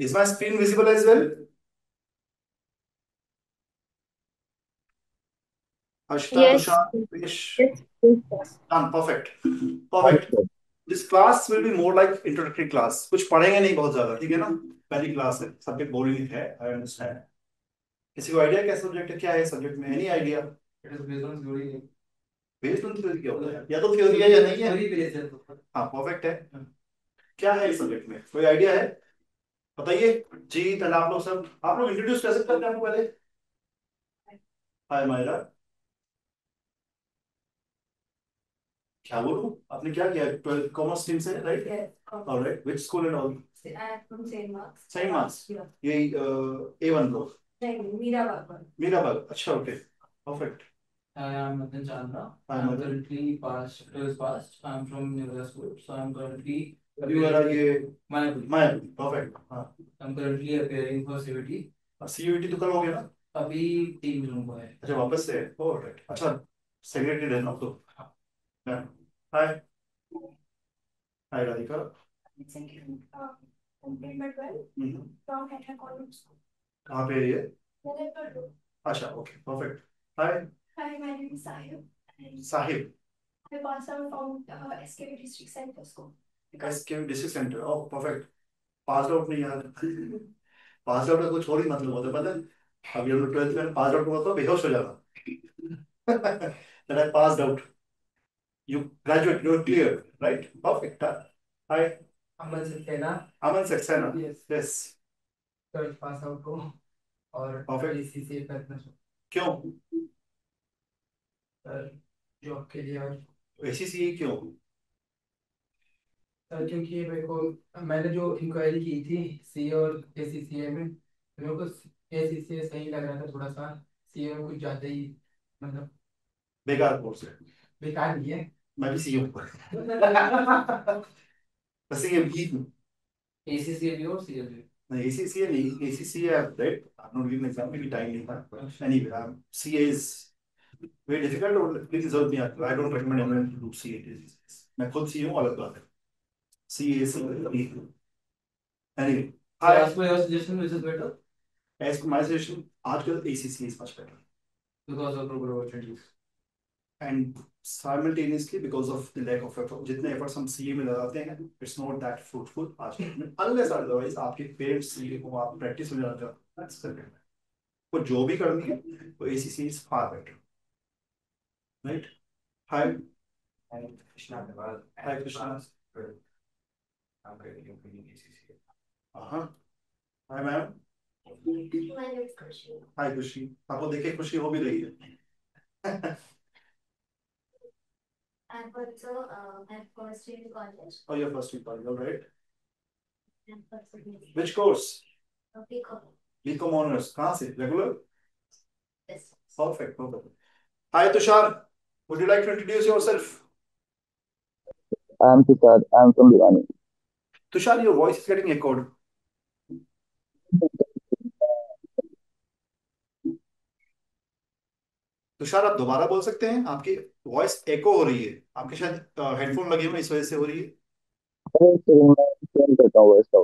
Is my screen visible as well? Ashita, Yes, Tushar, Vish. yes, yes. Done. Perfect. Perfect. This class will be more like introductory class. कुछ पढ़ेंगे नहीं बहुत ज्यादा, ठीक है ना? पहली क्लास है, सब्जेक्ट बोरिंग है, आई अंडरस्टैंड. किसी को आइडिया क्या सब्जेक्ट है, क्या है सब्जेक्ट में? Any idea? It is based on theory. Based on theory क्या होता है? या तो थ्योरी है या नहीं है. थ्योरी बेस्ड है तो. हाँ, परफेक्ट है. क्या है इस सब्जेक्ट में, कोई आइडिया है? बताइए. जीत एंड आप लोग सब, आप लोग इंट्रोड्यूस कैसे करते हैं आपको पहले? हाय मायरा. क्या बोलूं, आपने क्या किया? 12 कॉमर्स स्ट्रीम से, right? Alright, which school and all? Saint Mark's. ये A1 को. मीराबाग. अच्छा, okay. Perfect. I am Nathan Chandra. Hi, I am Nathan. currently passed, 12th passed. I am from Nirvana School. So I am currently अभी मेरा ये Mayapur. Mayapur. Perfect. हाँ. I am currently appearing for CVT. CUET तो कल हो गया ना? अभी 3 दिनों को है. अच्छा, वापस से. ऑलराइट. अच्छा, सेग्रेटेड है ना तो. हाय. हाय राधिका. कहाँ पे है ये? अच्छा, okay. Perfect. Hi. Hi, my name is Sahib. And Sahib. I passed out from SKV District Center School. SK district centre. Oh, perfect. Pass out नहीं यार. पास आउट का कुछ और ही मतलब होता है, पता है? अभी हम लोग 12th में पास आउट को मतलब बेहोश हो जाना. That I passed out. You graduate, you're clear, right? Perfect. Hi. Aman Saxena. Aman Saxena. Yes. Yes. 12th pass out को और Perfect. ACCA करना क्यों? सर जॉब के लिए. और ACCA क्यों? सर क्योंकि मेरे को मैंने जो इंक्वायरी की थी सी और ACCA में, मेरे को ACCA सही लग रहा था थोड़ा सा. सीए में कुछ ज्यादा ही मतलब बेकार कोर्स है. बेकार नहीं है. मैं भी सीए हूँ. बस ये भी हूँ. ACCA भी और CA भी. नहीं, ACCA नहीं. ACCA I've read. I've not given exam. maybe time नहीं था. Anyway, CA is very difficult और लेकिन जरूरत नहीं आती. I don't recommend anyone to do CA. मैं खुद CA हूँ, अलग बात है. CA is anyway. So as per your suggestion, which is better? As per my suggestion, आजकल ACCA is much better. Because of proper opportunities. And simultaneously because of the lack of effort, जितने efforts हम CA में लगाते हैं, it's not that fruitful आज के दिन में. unless otherwise आपके पेरेंट्स CA को आप प्रैक्टिस में जाते हो, that's the way. वो जो भी करनी है वो ACCA is far better, right? Hi. And Krishna Agarwal. Hi, Krishna. I'm currently operating ACCA. हाँ. Hi ma'am. My name is Krishi. Hi खुशी. आपको देखे खुशी हो भी रही है. I'm also at first year college. Oh, you're first in college, all right. I'm first year. Which course? BCom. BCom honors. कहाँ से? Regular? Yes. Perfect. Perfect. Hi Tushar. Would you like to introduce yourself? I'm Tushar. I'm from Bhiwani. Tushar, your voice is getting echoed. Tushar, आप दोबारा बोल सकते हैं? आपकी voice एको हो रही है. आपके शायद हेडफोन लगे हुए, इस वजह से हो रही है. अरे सर मैं ट्रेन करता हूँ वैसा.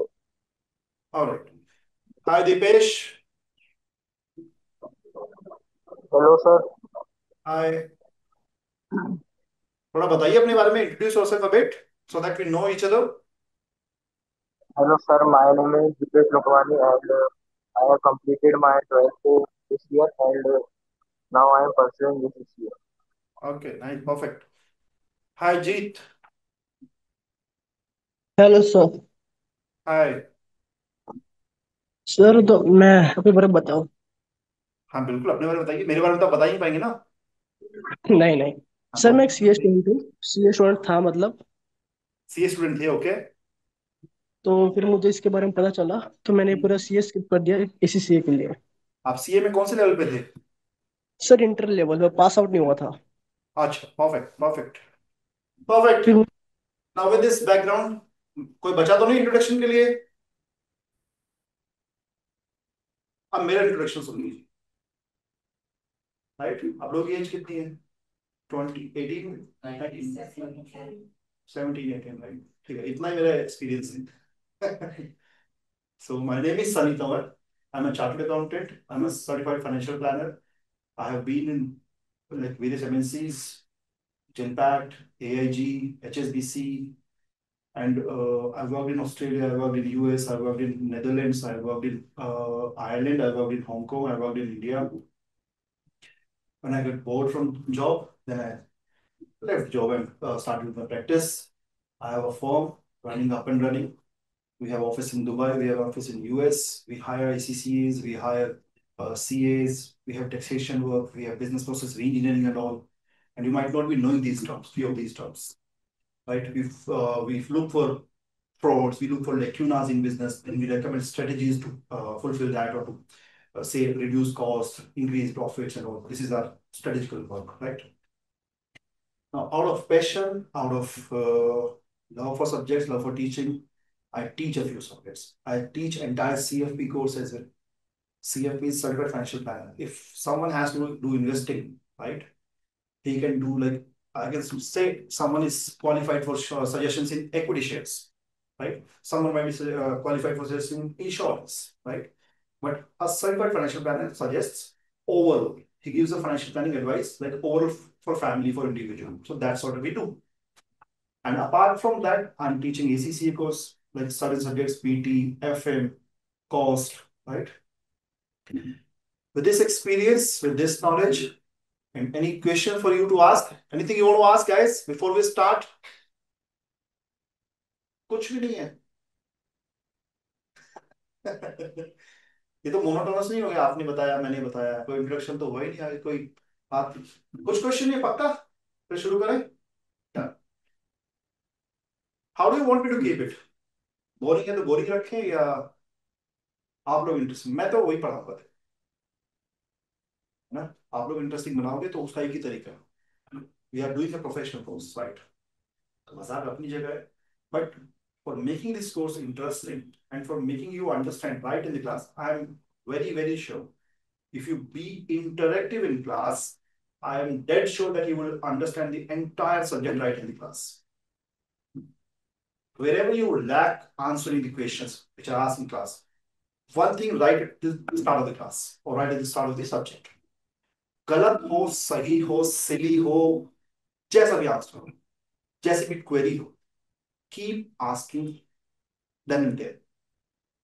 Alright. Hi Deepesh. Hello sir. Hi. थोड़ा बताइए अपने बारे में. Introduce yourself a bit so that we know each other. Hello sir, my name is Dipesh Lokwani and I have completed my 12th this year and now I am pursuing this year. Okay, nice. Perfect. Hi Jeet. Hello sir. Hi. Sir तो मैं अपने बारे में बताऊं? हाँ बिल्कुल, अपने बारे में बताइए. मेरे बारे में तो आप बता ही नहीं पाएंगे ना. नहीं नहीं. हाँ सर तो मैं एक सीए स्टूडेंट हूँ. सीए स्टूडेंट था मतलब. सीए स्टूडेंट थे, ओके. तो फिर मुझे इसके बारे में पता चला तो मैंने पूरा सीए स्किप कर दिया इसी सीए के लिए. आप सीए में कौन से लेवल पे थे? सर इंटर लेवल में पास आउट नहीं हुआ था. अच्छा, परफेक्ट. परफेक्ट. परफेक्ट. फिर नाउ विद दिस बैकग्राउंड, कोई बचा तो नहीं इंट्रोडक्शन के लिए? अब मेरा इंट्रोडक्शन सुन लीजिए. राइट, आप लोगों की एज कितनी है? 20, 18, 17, 18, राइट. ठीक है, इतना ही मेरा एक्सपीरियंस है. So my name is Sunny Tawar. I'm a chartered accountant. I'm a certified financial planner. I have been in like various MNCs, Genpact, AIG, HSBC, and I've worked in Australia, I've worked in US, I've worked in Netherlands, I've worked in Ireland, I've worked in Hong Kong, I've worked in India. When I got bored from job, then I left job and started with my practice. I have a firm running up and running. We have office in Dubai, we have office in US. We hire ICCAs, we hire CAs, we have taxation work, we have business process re-engineering and all. And you might not be knowing these terms, few of these terms, right? We've looked for frauds, we look for lacunas in business, and we recommend strategies to fulfill that or to say reduce costs, increase profits, and all. This is our strategical work, right? Now, out of passion, out of love for subjects, love for teaching, I teach a few subjects. I teach entire CFP course as well. CFP is Certified Financial Planner. If someone has to do investing, right, he can do like, I can say someone is qualified for suggestions in equity shares, right? Someone might be qualified for suggesting insurance, right? But a certified financial planner suggests overall. He gives a financial planning advice like overall for family, for individual. So that's what we do. And apart from that, I'm teaching ACCA course, like certain subjects, PT, FM, cost, right? With this experience, with this knowledge, and any question for you to ask? Anything you want to ask, guys, before we start? कुछ भी नहीं है. ये तो monotonous नहीं हो गया, आपने बताया मैंने बताया, कोई इंट्रोडक्शन तो हुआ ही नहीं आगे कोई. आप कुछ क्वेश्चन नहीं पक्का, फिर शुरू करें. How do you want me to keep it? Boring है तो बोरिंग रखें या आप लोग इंटरेस्टिंग? मैं तो वही पढ़ाऊंगा, है ना? आप लोग इंटरेस्टिंग बनाओगे तो उसका एक ही तरीका है. We are doing a professional course, right? तो मजाक अपनी जगह है, but for making this course interesting and for making you understand right in the class, I am very, very sure if you be interactive in class, I am dead sure that you will understand the entire subject right in the class. Wherever you lack answering the questions which are asked in class, one thing right at the start of the class or right at the start of the subject. गलत हो, सही हो, सिली हो, जैसा भी answer हो, जैसी भी क्वेरी हो, keep asking then and there.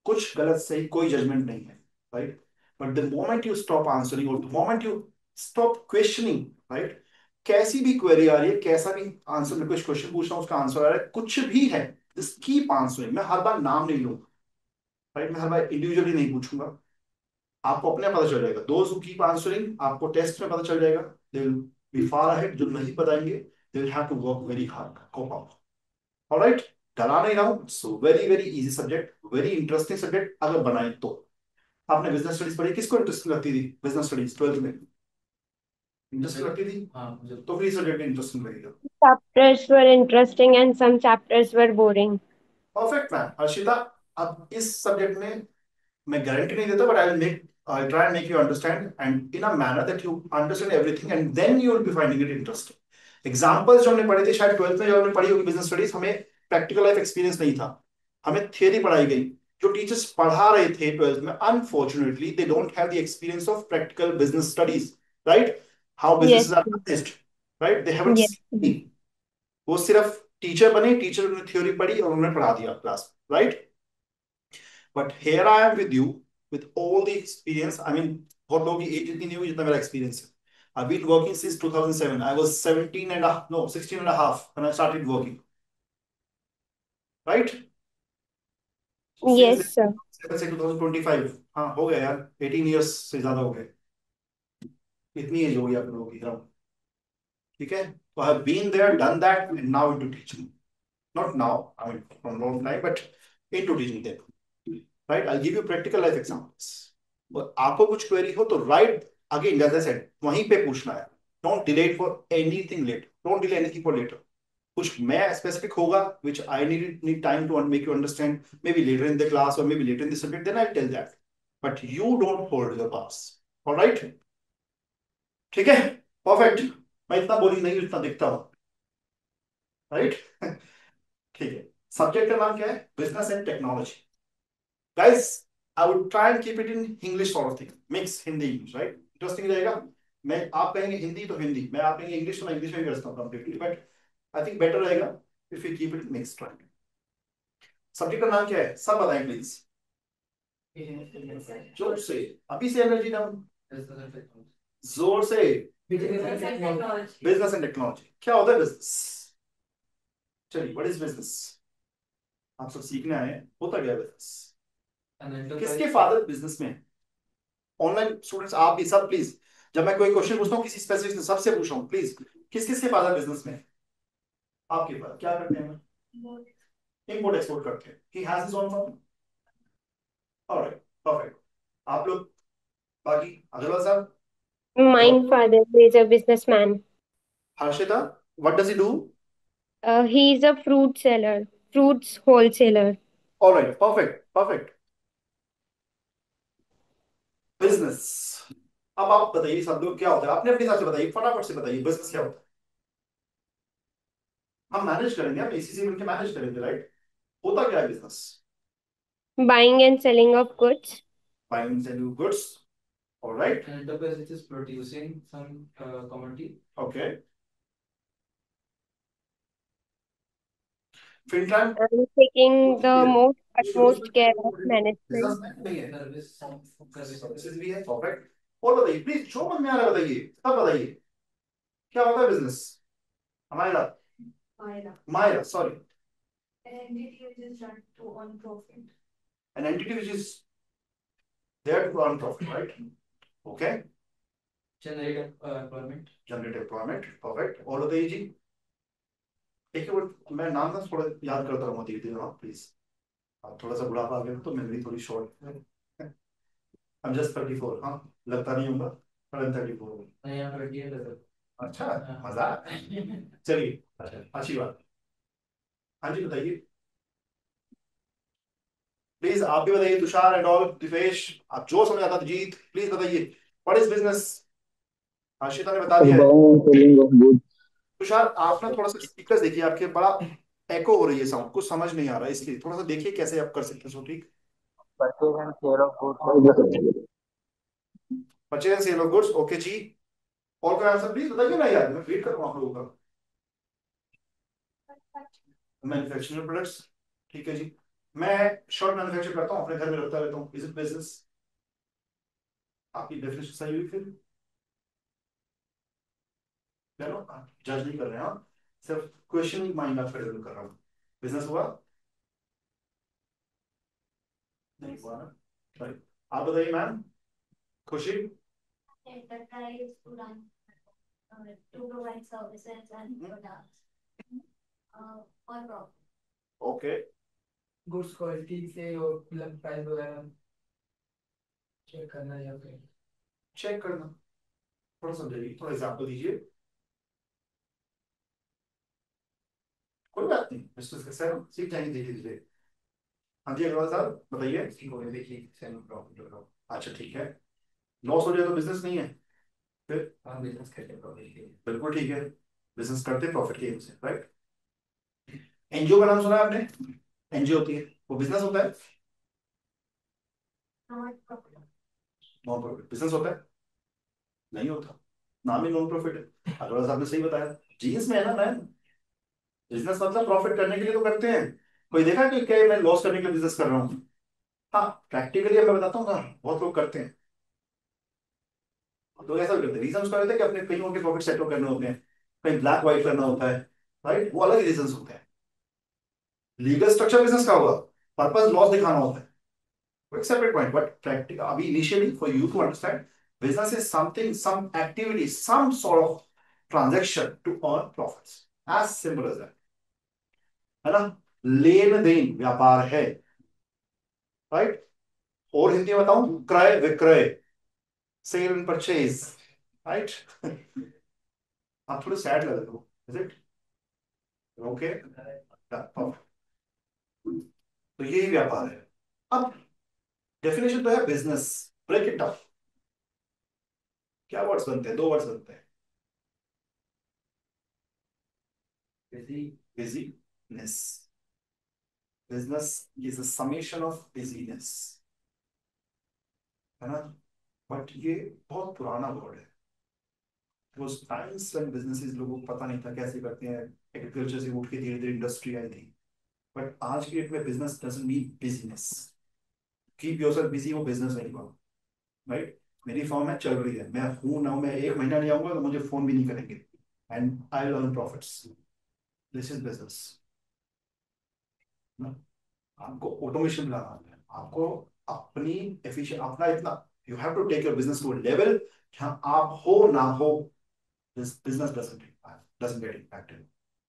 कुछ गलत सही कोई जजमेंट नहीं है, right? But the moment you stop answering और the moment you stop questioning, right? कैसी भी क्वेरी आ रही है, कैसा भी आंसर, मैं कुछ क्वेश्चन पूछ रहा हूँ उसका आंसर आ रहा है, कुछ भी है, जस्ट कीप आंसरिंग. मैं हर बार नाम नहीं लूंगा, राइट? मैं हर बार इंडिविजुअली नहीं पूछूंगा. आपको अपने पता चल जाएगा. दोस्त हु कीप आंसरिंग, आपको टेस्ट में पता चल जाएगा, they will be far ahead. जो नहीं बताएंगे, they will have to work very hard. Cope up. Alright, डरा नहीं रहा हूं. So very very easy subject, very interesting subject अगर बनाए तो. आपने बिजनेस स्टडीज पढ़ी, किसको इंटरेस्टिंग लगती थी बिजनेस स्टडीज 12th में? इंटरेस्टिंग लगती थी? हाँ मुझे तो. फ्री सब्जेक्ट इंटरेस्टिंग लगेगा. Chapters were interesting and some chapters were boring. Perfect ma'am. Harshita, अब इस सब्जेक्ट में मैं गारंटी नहीं देता, but I'll try and make you understand and in a manner that you understand everything and then you will be finding it interesting. Examples जो हमने पढ़े थे शायद 12th में, जो हमने पढ़ी होगी बिजनेस स्टडीज, हमें प्रैक्टिकल लाइफ एक्सपीरियंस नहीं था, हमें थियरी पढ़ाई गई. जो टीचर्स पढ़ा रहे थे 12th में, unfortunately they don't have the experience of practical business studies, right? How Yes. Businesses are managed, right? They haven't Yes. Seen. वो सिर्फ टीचर बने, टीचर ने थ्योरी पढ़ी और उन्होंने पढ़ा दिया class, right? But here I am with you with all the experience. I mean, बहुत लोगों की एज इतनी नहीं हुई जितना मेरा एक्सपीरियंस है. I've been working since 2007. I was 17 and a, no, 16 and a half when I started working. Right? So Yes, since sir. 7 से 2025, हाँ हो गया यार, 18 years से ज्यादा हो गए. इतनी एज हो गई आप लोगों की, राउंड. ठीक है? So I have been there, done that, and now into teaching. Not now, I mean from long time, but into teaching them. Right? I'll give you practical life examples. और आपको कुछ क्वेरी हो तो right again जैसे said वहीं पे पूछना है. Don't delay for anything late, don't delay anything for later. कुछ मैं स्पेसिफिक होगा which I need time to make you understand, maybe later in the class or maybe later in the subject, then I'll tell that. But you don't hold your pass. All right? ठीक है? Perfect. मैं इतना boring नहीं जितना दिखता हूं, right? ठीक है. सब्जेक्ट का नाम क्या है? Business and technology. Guys I would try and keep it in English sort of thing, mix Hindi English, right? Interesting रहेगा। मैं आप कहेंगे हिंदी तो हिंदी, मैं आप कहेंगे इंग्लिश तो मैं इंग्लिश में कर सकता हूँ completely, but I think better रहेगा if you keep it mix, right? Subject का नाम क्या है सब बताएं प्लीज, जोर से, अभी से एनर्जी डाउन, जोर से। बिजनेस एंड टेक्नोलॉजी, क्या होता है बिजनेस? चलिए, व्हाट इज बिजनेस? आप सब सीखने आए हैं, होता क्या बिजनेस? किसके फादर बिजनेस में? ऑनलाइन स्टूडेंट्स आप भी सब प्लीज, जब मैं कोई क्वेश्चन पूछता हूँ किसी स्पेसिफिक से, सबसे पूछ रहा हूँ प्लीज, किस किसके फादर बिजनेस में? आपके पास क्या करते हैं? इंपोर्ट एक्सपोर्ट करते हैं। He has his own firm. Alright, perfect. आप लोग बाकी, अग्रवाल साहब, My father is a businessman. Harshita, what does he do? He is a fruit seller, fruits wholesaler. Alright, perfect perfect. Business, अब आप बताइए सब लोग क्या होता है, आपने अपने हिसाब से बताइए, फटाफट से बताइए बिजनेस क्या होता है। हम मैनेज करेंगे, हम एसीसी मिलकर मैनेज करेंगे, राइट? होता क्या है business? Buying and selling of goods. Buying and selling goods, alright, Enterprise which is producing some commodity. Okay. फिनट्रांस And taking होती the है, most शुरू utmost care of business management. में नहीं है, Service, सर्विसेज भी है, परफेक्ट। और बताइए प्लीज, जो मन में आ रहा है बताइए, सब बताइए, क्या होता है बिजनेस? हमारा, Myra. Myra, sorry, An entity which is run to earn profit. an entity which is there to earn profit, right? Okay, generate employment. Generate employment, perfect. और बताइए जी, एक मिनट, मैं नाम ना थोड़ा याद करता रहूंगा धीरे धीरे, प्लीज। आप थोड़ा सा बुढ़ापा आ गया तो मेमोरी थोड़ी शॉर्ट, आई एम जस्ट 34, हाँ, लगता नहीं होगा, पर आई एम 34। नहीं यहाँ 20 है सर। अच्छा, मजा, चलिए, अच्छा, अच्छी बात। हाँ जी बताइए प्लीज, आप भी बताइए, तुषार एंड ऑल, दिवेश, आप जो समझ आता, जीत प्लीज बताइए, व्हाट इज बिजनेस? हर्षिता ने बता दिया है। buying and selling of goods, Tushar, आप ना थोड़ा सा स्पीकर देखिए, आपके बड़ा एको हो रही है साउंड, कुछ समझ नहीं आ रहा है, इसलिए थोड़ा सा देखिए कैसे आप कर सकते हो, ठीक? purchase and sale of goods, purchase and sale of goods, okay ji. और कोई आंसर प्लीज बताइए ना यार, मैं वेट कर रहा हूँ आप लोगों का। मैन्युफैक्चरिंग प्रोडक्ट्स, ठीक है जी। मैं शर्ट मैन्युफैक्चर करता हूँ, अपने घर में रखता रहता हूँ, इज इट बिजनेस? आपकी डेफिनेशन सही हुई फिर? चलो, जज नहीं कर रहे हैं, हाँ, सिर्फ क्वेश्चन माइंड आप कर रहा हूँ। बिजनेस हुआ नहीं हुआ ना, राइट? आप बताइए मैम, खुशी। Enterprise to run, to provide services and products, or profit. Okay, goods quality से और मतलब प्राइस वगैरह चेक करना या फिर चेक करना, थोड़ा समझाइए, थोड़ा एग्जाम्पल दीजिए। कोई बात नहीं, मिस्टर कैसे हम सीख जाएंगे धीरे धीरे। हाँ जी अग्रवाल साहब बताइए। देखिए सेल प्रॉफिट हो अच्छा ठीक है, लॉस हो जाए तो बिजनेस नहीं है फिर? रहा बिजनेस करके प्रॉफिट। बिल्कुल ठीक है, बिजनेस करते प्रॉफिट की एम से, राइट? एनजीओ का नाम सुना है आपने? एनजीओ होती है, वो बिजनेस होता है? Not profit. Non profit business होता है? नहीं होता, नाम ही नॉन प्रॉफिट है। अग्रवाल साहब ने सही बताया, जीन्स में है ना मैम, बिजनेस मतलब प्रॉफिट करने के लिए तो करते हैं। कोई देखा कि क्या मैं लॉस करने के लिए बिजनेस कर रहा हूँ? हाँ, प्रैक्टिकली मैं बताता हूँ ना, बहुत लोग करते हैं। लोग ऐसा भी करते हैं, रीजन उसका रहता है कि अपने कहीं उनके प्रॉफिट सेटल करने होते हैं, कहीं ब्लैक व्हाइट करना होता है, राइट? वो अलग रीजन होते हैं। लीगल स्ट्रक्चर बिजनेस का होगा, पर्पस लॉस दिखाना होता है, वो एक सेपरेट पॉइंट। बट प्रैक्टिकल अभी initially for you to understand, business is something, some activity, some sort of transaction to earn profits, as simple as that, है ना? लेन देन व्यापार है, राइट? और हिंदी में बताऊं, क्रय विक्रय, सेल एंड परचेज, राइट? आप थोड़े सैड लग रहे हो, इज इट ओके? तो यही व्यापार है। अब डेफिनेशन तो है बिजनेस, ब्रेक इट डाउन, क्या वर्ड्स बनते हैं? दो वर्ड्स बनते हैं, busy business, business is a summation of business, है ना। बट ये बहुत पुराना वर्ड है। उस टाइम्स व्हेन बिजनेसेस लोगों को पता नहीं था कैसे करते हैं, एग्रीकल्चर से उठ के धीरे धीरे इंडस्ट्री आई थी। बट आज की डेट में business doesn't mean business. Keep yourself busy, वो बिजनेस नहीं हुआ, राइट। मेरी फॉर्म है, चल रही है, मैं हूं ना, मैं एक महीना नहीं आऊंगा तो मुझे फोन भी नहीं करेंगे, and I will earn profits. This is business. आपको ऑटोमेशन लाना है, आपको अपनी एफिशिएंट अपना इतना, you have to take your business to a level जहां आप हो ना हो, this business doesn't get impacted,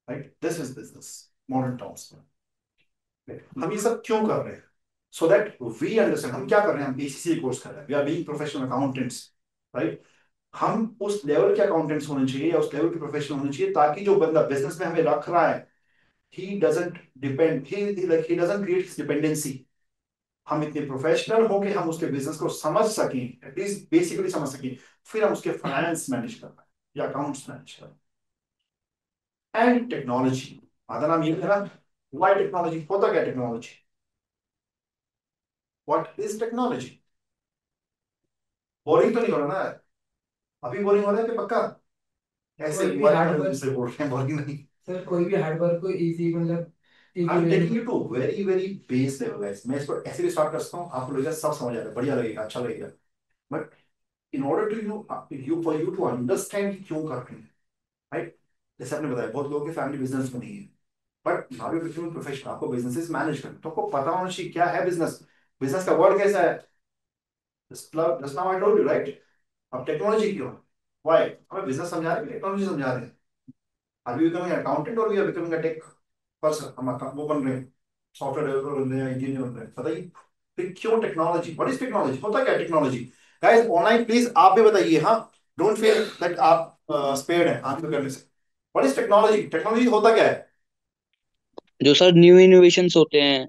right. This is business modern terms में। हम ये सब क्यों कर रहे हैं? सो दैट वी अंडरस्टैंड हम क्या कर रहे हैं। हम एसीसी कोर्स कर रहे हैं, we are being professional accountants, right. हम उस लेवल के अकाउंटेंट्स होने चाहिए या उस लेवल के प्रोफेशनल होने चाहिए ताकि जो बंदा बिजनेस में हमें रख रहा है, he doesn't depend, he doesn't create his dependency। हम इतने प्रोफेशनल हो कि हम उसके बिजनेस को समझ सकें, एटलीस्ट बेसिकली समझ सकें, फिर हम उसके फाइनेंस मैनेज कर पाए या अकाउंट्स मैनेज कर। एंड टेक्नोलॉजी, आधा नाम ये है ना, व्हाई टेक्नोलॉजी, होता क्या technology, what is technology. Boring तो नहीं हो रहा ना? अभी बोरिंग हो रहा है कि पक्का? ऐसे कोई भी मोबाइल हार्ड में वर्क, दूसरे बोल रहे हैं, बोरिंग नहीं। सर कोई भी हार्ड वर्क को इजी मतलब इजी I'm वे taking में। you to very very base level guys। मैं इसको ऐसे भी स्टार्ट कर सकता हूँ, आपको लगेगा सब समझ आ रहा है, बढ़िया लगेगा, अच्छा लगेगा। But in order to you for you to understand कि क्यों कर रहे हैं, राइट। जैसे आपने बताया बहुत लोगों के फैमिली बिजनेस में नहीं है, but now you become professional, आपको बिजनेसेस मैनेज करना तो आपको पता होना चाहिए क्या है बिजनेस, बिजनेस का वर्ड कैसा है। Just now I told you, right. अब टेक्नोलॉजी क्यों, व्हाई हमें बिजनेस समझा रहे हैं, टेक्नोलॉजी समझा रहे हैं। आर वी बिकमिंग अकाउंटेंट और we are becoming a tech person, हम वो बन रहे हैं, सॉफ्टवेयर डेवलपर बन रहे हैं, इंजीनियर बन रहे हैं, बताइए। फिर क्यों टेक्नोलॉजी, व्हाट इज टेक्नोलॉजी, होता क्या टेक्नोलॉजी। गाइस ऑनलाइन प्लीज आप भी बताइए, हाँ। डोंट फील दैट आप स्पेयर्ड हैं आंसर करने से। व्हाट इज टेक्नोलॉजी, टेक्नोलॉजी होता क्या है? जो सर न्यू इनोवेशंस होते हैं,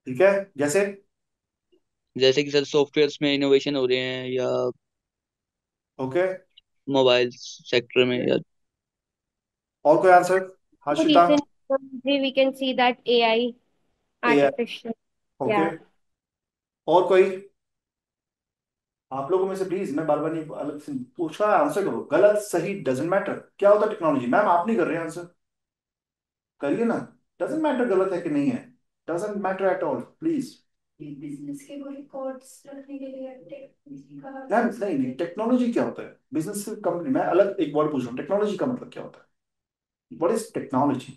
ठीक है, जैसे? जैसे कि सर सॉफ्टवेयर्स में इनोवेशन हो रहे हैं या ओके, मोबाइल सेक्टर में या और कोई answer? So Harshita? recent technology, we can see that AI, A, artificial. Okay, Yeah. और कोई? आप लोगों में से प्लीज, मैं बार बार नहीं अलग से पूछा, आंसर करो, गलत सही डजेंट मैटर। क्या होता है टेक्नोलॉजी? मैम आप नहीं कर रहे हैं आंसर, करिए ना। डजेंट मैटर गलत है कि नहीं है, doesn't matter at all, please. Business के वो रिकॉर्ड्स रखने के लिए टेक्नोलॉजी का मैम नहीं नहीं, टेक्नोलॉजी क्या होता है? बिजनेस कंपनी, मैं अलग एक वर्ड पूछ रहा हूँ, टेक्नोलॉजी का मतलब क्या होता है? What is technology?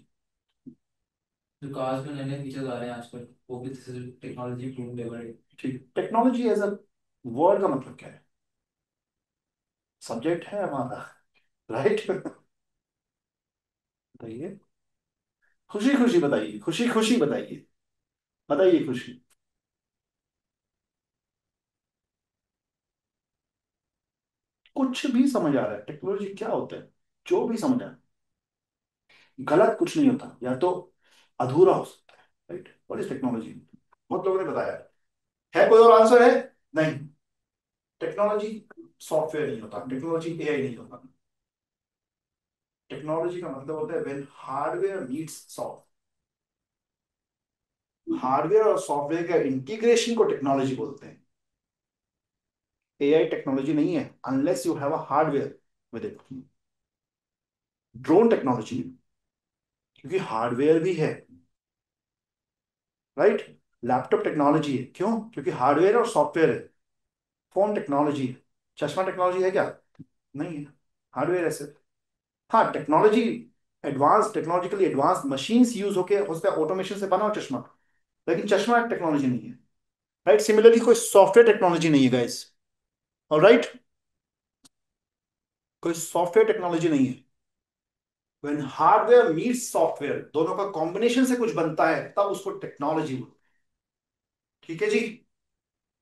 जो कार्स में नए नए फीचर्स आ रहे हैं आजकल, वो भी टेक्नोलॉजी इम्प्रूव लेवल है। ठीक, टेक्नोलॉजी एज अ वर्ड का मतलब क्या है? सब्जेक्ट है हमारा, राइट। बताइए, खुशी खुशी बताइए, खुशी खुशी बताइए, बताइए खुशी। कुछ भी समझ आ रहा है टेक्नोलॉजी क्या होता है? जो भी समझ आ रहा है, गलत कुछ नहीं होता, या तो अधूरा हो सकता है, राइट। What is technology? बहुत लोगों ने बताया है, कोई और आंसर है? नहीं, टेक्नोलॉजी सॉफ्टवेयर नहीं होता, टेक्नोलॉजी एआई नहीं होता। टेक्नोलॉजी का मतलब होता है when hardware meets soft, hardware और सॉफ्टवेयर का इंटीग्रेशन को टेक्नोलॉजी बोलते हैं। एआई टेक्नोलॉजी नहीं है unless you have a hardware with it. Drone technology क्योंकि हार्डवेयर भी है, राइट। लैपटॉप टेक्नोलॉजी है, क्यों? क्योंकि हार्डवेयर और सॉफ्टवेयर है। फोन टेक्नोलॉजी है। चश्मा टेक्नोलॉजी है क्या? नहीं है, हार्डवेयर है सिर्फ। हाँ, technology advance, technologically advance machines use होके हो सकता है ऑटोमेशन से बना हो चश्मा, लेकिन चश्मा एक टेक्नोलॉजी नहीं है, राइट। सिमिलरली कोई सॉफ्टवेयर टेक्नोलॉजी नहीं है गाइस, ऑलराइट। कोई सॉफ्टवेयर टेक्नोलॉजी नहीं है। व्हेन हार्डवेयर मीट्स सॉफ्टवेयर, दोनों का कॉम्बिनेशन से कुछ बनता है, तब उसको टेक्नोलॉजी बोलते हैं। ठीक है जी।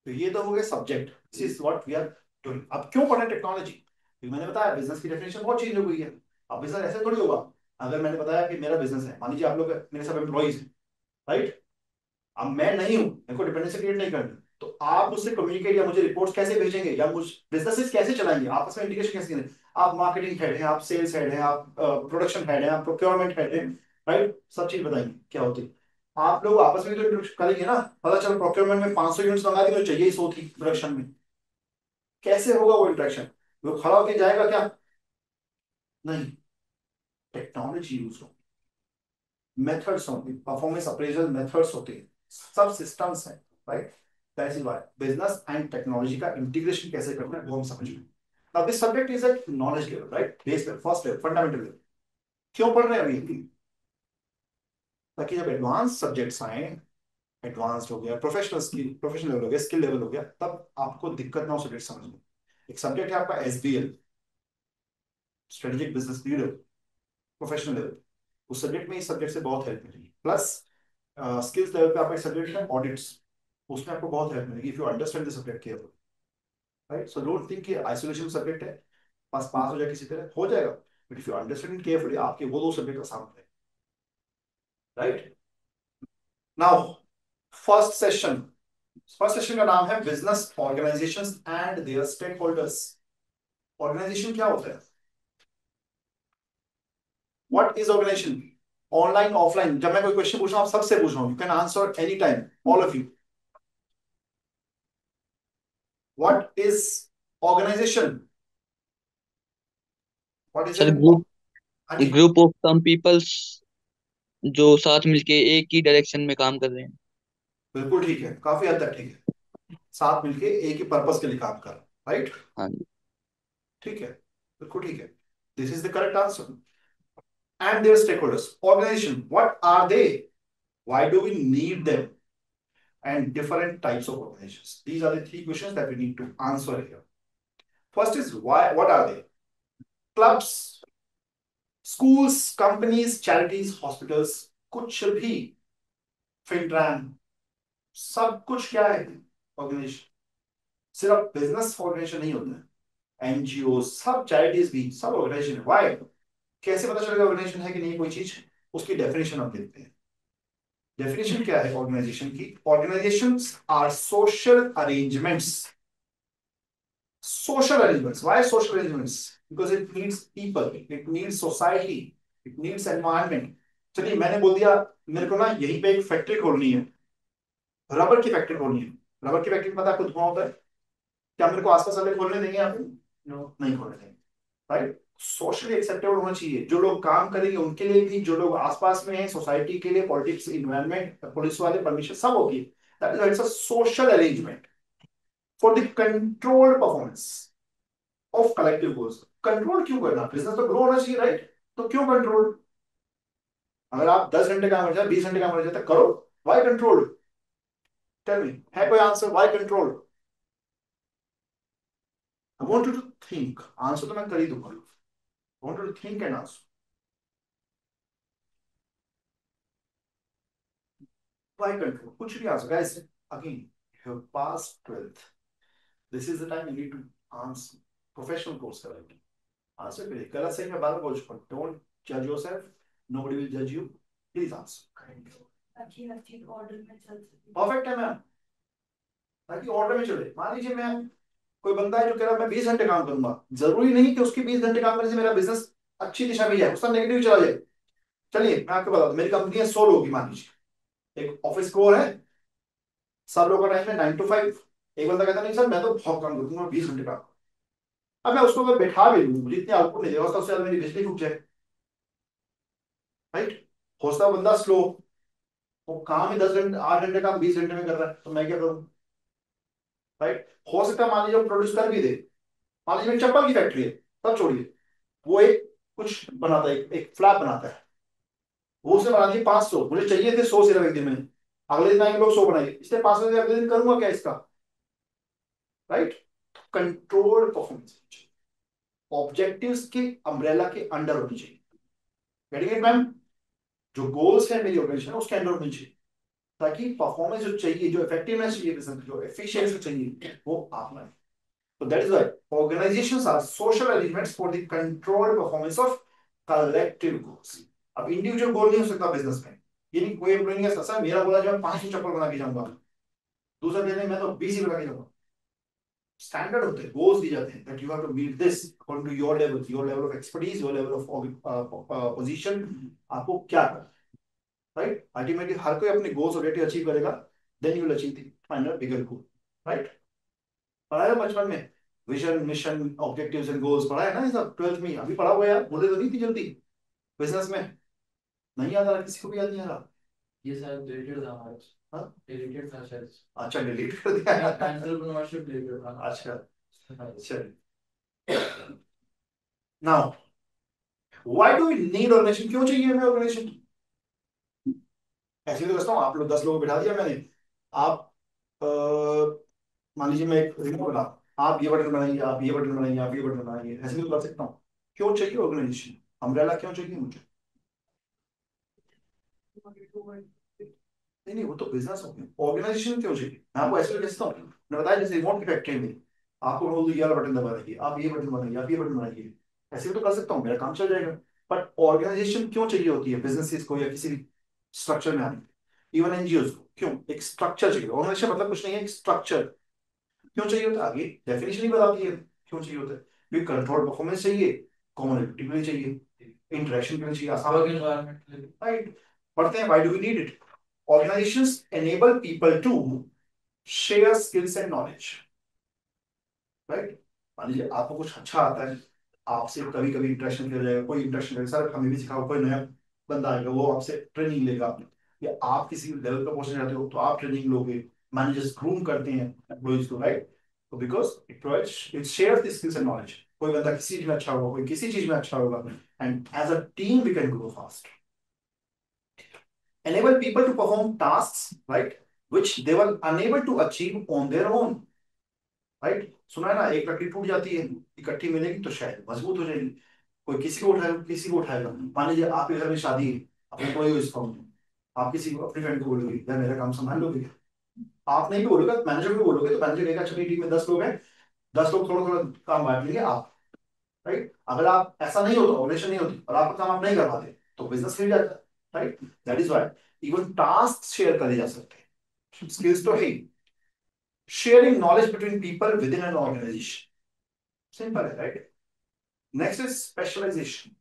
तो ये तो हो गया subject, this is what we are doing. अब क्यों पढ़े टेक्नोलॉजी? क्योंकि मैंने बताया बिजनेस की डेफिनेशन बहुत चेंज हो गई है। अब बिजनेस ऐसे थोड़ी होगा। अगर मैंने बताया कि मेरा बिजनेस है, मान लीजिए आप लोग मेरे सब एम्प्लॉइज हैं, राइट। अब मैं नहीं हूं, मेरे को डिपेंडेंसी क्रिएट नहीं करनी, तो आप मुझसे कम्युनिकेट या मुझे रिपोर्ट्स कैसे भेजेंगे या मुझ बिजनेसेस कैसे चलाएंगे, आपस में इंटीग्रेशन कैसे करेंगे? आप मार्केटिंग हेड हैं, आप सेल्स हेड हैं, आप प्रोडक्शन हेड हैं, आप प्रोक्योरमेंट हेड हैं, राइट। सब चीज बताएंगे क्या होती है। आप लोग आपस में तो इंट्रोडक्शन करेंगे ना, पता चल प्रोक्योरमेंट में 500 यूनिट्स मंगा दी तो चाहिए 100 थी प्रोडक्शन में, कैसे होगा वो इंटरेक्शन? वो खड़ा होके जाएगा क्या? नहीं, टेक्नोलॉजी यूज हो, मेथड्स होंगे, परफॉर्मेंस अप्रेजल मेथड्स होते हैं, सब सिस्टम्स हैं, right? That is why business and technology का इंटीग्रेशन कैसे करना है वो हम समझ में। अब this subject is at knowledge level, right? Base level, first level, fundamental level. क्यों पढ़ रहे हैं अभी? ताकि जब एडवांस सब्जेक्ट्स आए, एडवांस्ड हो गया, प्रोफेशनल स्किल, प्रोफेशनल लेवल हो गया, स्किल लेवल हो गया, तब आपको दिक्कत ना हो सब्जेक्ट समझने। एक सब्जेक्ट है आपका SBL, strategic business leader, professional level, उस सब्जेक्ट में इस सब्जेक्ट से बहुत हेल्प मिलेगी। प्लस स्किल्स लेवल पे आपका एक सब्जेक्ट है ऑडिट्स, उसमें आपको बहुत हेल्प मिलेगी if you understand the subject carefully, right? So don't think कि आइसोलेशन सब्जेक्ट है, पास पास हो जाए किसी तरह, हो जाएगा, but if you understand carefully आपके वो दो सब्जेक्ट आसान हो जाएगा, right? Now first session, first session का नाम है business organisations and their stakeholders. Organisation क्या होता है? What is organisation? Online offline, जब मैं कोई क्वेश्चन पूछ रहा हूं आप सबसे पूछ रहा हूं, you can answer any time, all of you. What is organisation? What is sir an? Group, हाँ जी, ग्रुप ऑफ सम पीपल्स जो साथ मिलके एक ही डायरेक्शन में काम कर रहे हैं। बिल्कुल ठीक है, काफी हद तक ठीक है, साथ मिलके एक ही पर्पस के लिए काम कर, राइट? हाँ जी। ठीक है, बिल्कुल ठीक है, this is the correct answer. And their stakeholders, organisation, what are they, why do we need them, and different types of organizations. These are the three questions that we need to answer here. First is why, what are they? Clubs, schools, companies, charities, hospitals, कुछ भी, फिनट्रान, सब कुछ क्या है? Organisation. सिर्फ business organisation नहीं होता है, एनजीओ, सब चैरिटीज भी सब ऑर्गेनाइजेशन है। वाई? कैसे पता चलेगा ऑर्गेनाइजेशन है कि नहीं कोई चीज? उसकी डेफिनेशन हम देखते हैं। डेफिनेशन क्या है ऑर्गेनाइजेशन की? Organisations are social arrangements. Social arrangements. Why social arrangements? Because it needs people, it needs society, it needs environment. चलिए मैंने बोल दिया मेरे को ना यहीं पे एक फैक्ट्री खोलनी है, रबर की फैक्ट्री खोलनी है। रबर की फैक्ट्री में पता है आपको धुआं होता है, क्या मेरे को आसपास वाले खोलने देंगे यहाँ पे? नो, नहीं खोलने देंगे, राइट? सोशली एक्सेप्टेबल होना चाहिए, जो लोग काम करेंगे उनके लिए भी, जो लोग आसपास में हैं, सोसाइटी के लिए, पॉलिटिक्स, इन्वायरमेंट, पुलिस वाले, परमिशन सब होगी। That is it's a social arrangement for the controlled performance of collective goals. Control क्यों करना? बिजनेस तो ग्रो होना चाहिए, राइट? तो क्यों कंट्रोल? अगर आप 10 घंटे काम कर जाए, 20 घंटे काम कर जाए, तो करो। Y control? टेल मी, है कोई answer? Why control? I want you to think, answer तो मैं कर ही दूंगा, I want you to think and answer. Why control? कुछ भी answer guys, again you have pass 12th, this is the time you need to answer. Professional course करेंगे, answer करिए, गलत सही मैं बार बार बोल चुका हूं, डोंट जज योरसेल्फ, नोबडी विल जज यू, प्लीज आंसर। ताकि हर चीज ऑर्डर में चल सके। परफेक्ट है मैम, ताकि ऑर्डर में चले। मान लीजिए मैं, कोई बंदा है जो कह रहा है मैं 20 घंटे काम करूंगा, जरूरी नहीं कि उसके 20 घंटे काम करने से मेरा बिजनेस अच्छी दिशा में जाए, उसका नेगेटिव चला जाए। चलिए मैं आपको बताता हूँ, मेरी कंपनी है 100 लोगों की, मान लीजिए एक ऑफिस फ्लोर है, सब लोगों का टाइम है 9 to 5। एक बंदा कहता नहीं सर मैं तो बहुत काम करूंगा, 20 घंटे काम। अब मैं उसको अगर बैठा भी लूँ, मुझे इतनी आउटपुट नहीं देगा, उसका उससे ज्यादा मेरी बिजली फूक जाए, राइट? हो सकता है बंदा स्लो, वो काम ही 10 घंटे, 8 घंटे काम 20 घंटे में कर रहा है, तो मैं क्या करूँ, राइट? हो सकता है मान लीजिए वो प्रोड्यूस कर भी दे, मान लीजिए मेरी चप्पल की फैक्ट्री है, तब छोड़िए, वो एक कुछ बनाता है, एक फ्लैप बनाता है, वो उसने बना दिए 500, मुझे चाहिए थे 100 सिर्फ एक दिन में, अगले दिन आएंगे लोग 100 बनाएंगे, इसलिए 500 अगले दिन करूंगा क्या इसका, राइट? कंट्रोल परफॉर्मेंस, ऑब्जेक्टिव्स के अम्ब्रेला के अंडर होनी चाहिए। Getting it ma'am? जो गोल्स है मेरी ऑर्गेनाइजेशन उसके अंडर होनी चाहिए, ताकि परफॉर्मेंस जो चाहिए, जो इफेक्टिवनेस चाहिए बिजनेस, जो एफिशिएंसी चाहिए वो आप में। So that is why organizations are social arrangements for the controlled performance of collective goals. अब इंडिविजुअल गोल नहीं हो सकता बिजनेस में, ये नहीं कोई एम्प्लॉय नहीं कह सकता मेरा बोला जो मैं 500 चप्पल बना के जाऊंगा, दूसरा कहते हैं मैं तो 20 ही बना के जाऊंगा। स्टैंडर्ड होते हैं, गोल्स दिए जाते हैं, that you have to meet this according to your level of expertise, your level of position, आपको क्या करना है, राइट? अल्टीमेटली हर कोई अपने गोल्स ऑब्जेक्टिव अचीव करेगा, then you will achieve the final bigger goal, right? पढ़ाया बचपन में vision mission objectives and goals, पढ़ा है ना ये सब 12th में? अभी पढ़ा हुआ यार, बोले तो नहीं थी जल्दी बिजनेस में, नहीं याद आ रहा किसी को भी? याद नहीं आ रहा? ये शायद डिलीटेड था हमारा। हाँ? डिलीटेड था शायद। अच्छा डिलीट कर दिया। एंटरप्रेन्योरशिप डिलीटेड था। अच्छा चलिए, now why do we need organisation? क्यों चाहिए हमें ऑर्गेनाइजेशन? ऐसे भी तो करता हूँ, आप लोग 10 लोगों को बिठा दिया मैंने, आप मान लीजिए मैं एक रिमोट बना, आप ये बटन बनाइए, आप ये बटन बनाइए, आप ये बटन बनाइए, ऐसे भी तो कर सकता हूँ। क्यों चाहिए ऑर्गेनाइजेशन? अम्ब्रेला क्यों चाहिए मुझे? नहीं नहीं, वो तो बिजनेस हो गया, ऑर्गेनाइजेशन क्यों चाहिए? मैं आपको ऐसे कहता हूँ, मैं बताया जैसे रिमोट की फैक्ट्री में आपको बोल दो ये वाला बटन दबाइए, आप ये बटन बनाइए, आप ये बटन बनाइए, ऐसे भी तो कर सकता हूँ, मेरा काम चल जाएगा। बट ऑर्गेनाइजेशन क्यों चाहिए होती है बिजनेसेस को या किसी भी स्ट्रक्चर में आने, इवन एनजीओ को? क्यों? एक स्ट्रक्चर चाहिए। ऑर्गेनाइजेशन मतलब कुछ नहीं है, एक स्ट्रक्चर। क्यों चाहिए होता है? आगे डेफिनेशन ही बताती है क्यों चाहिए होता है। क्योंकि कंट्रोल परफॉर्मेंस चाहिए, कम्युनिटी के लिए चाहिए, इंटरेक्शन के लिए चाहिए, आसान वर्क एनवायरनमेंट। राइट? पढ़ते हैं why do we need it? Organizations enable people to share skills and knowledge, right? मान लीजिए आपको कुछ अच्छा आता है, आपसे कभी कभी इंटरेक्शन किया जाएगा, कोई इंटरेक्शन करेगा, सर हमें भी सिखाओ, कोई नया बंदा आएगा वो आपसे ट्रेनिंग लेगा, या आप किसी लेवल पर पहुंचना चाहते हो तो आप ट्रेनिंग लोगे, मैनेजर्स ग्रूम करते हैं एम्प्लॉइज को, राइट? तो because it provides, it shares the skills and knowledge. कोई बंदा किसी चीज में अच्छा होगा, कोई किसी चीज में अच्छा होगा, and as a team we can grow fast. Enable people to perform tasks, right, which they were unable to achieve on their own, right? सुना है ना, एक लकड़ी टूट जाती है, इकट्ठी मिलेगी तो शायद मजबूत हो जाएगी। कोई किसी को उठाएगा, किसी को उठाएगा। मान लीजिए आपके घर में शादी है, अपने कोई इसका, आप किसी को अपने फ्रेंड को बोलोगे यार मेरा काम संभाल लोगे, आप नहीं भी बोलोगे, मैनेजर को बोलोगे, तो मैनेजर कहेगा अच्छा मेरी टीम में 10 लोग हैं, 10 लोग थोड़ा थोड़ा काम बांट लेंगे आप, राइट? अगर आप ऐसा नहीं होता, ऑर्गेनाइजेशन नहीं होती और आपका काम आप नहीं कर पाते तो बिजनेस हिल जाता है, right? That is why even task share करे जा सकते हैं, स्किल्स तो है। Sharing knowledge between people within an organisation, simple है, right? Next is specialisation.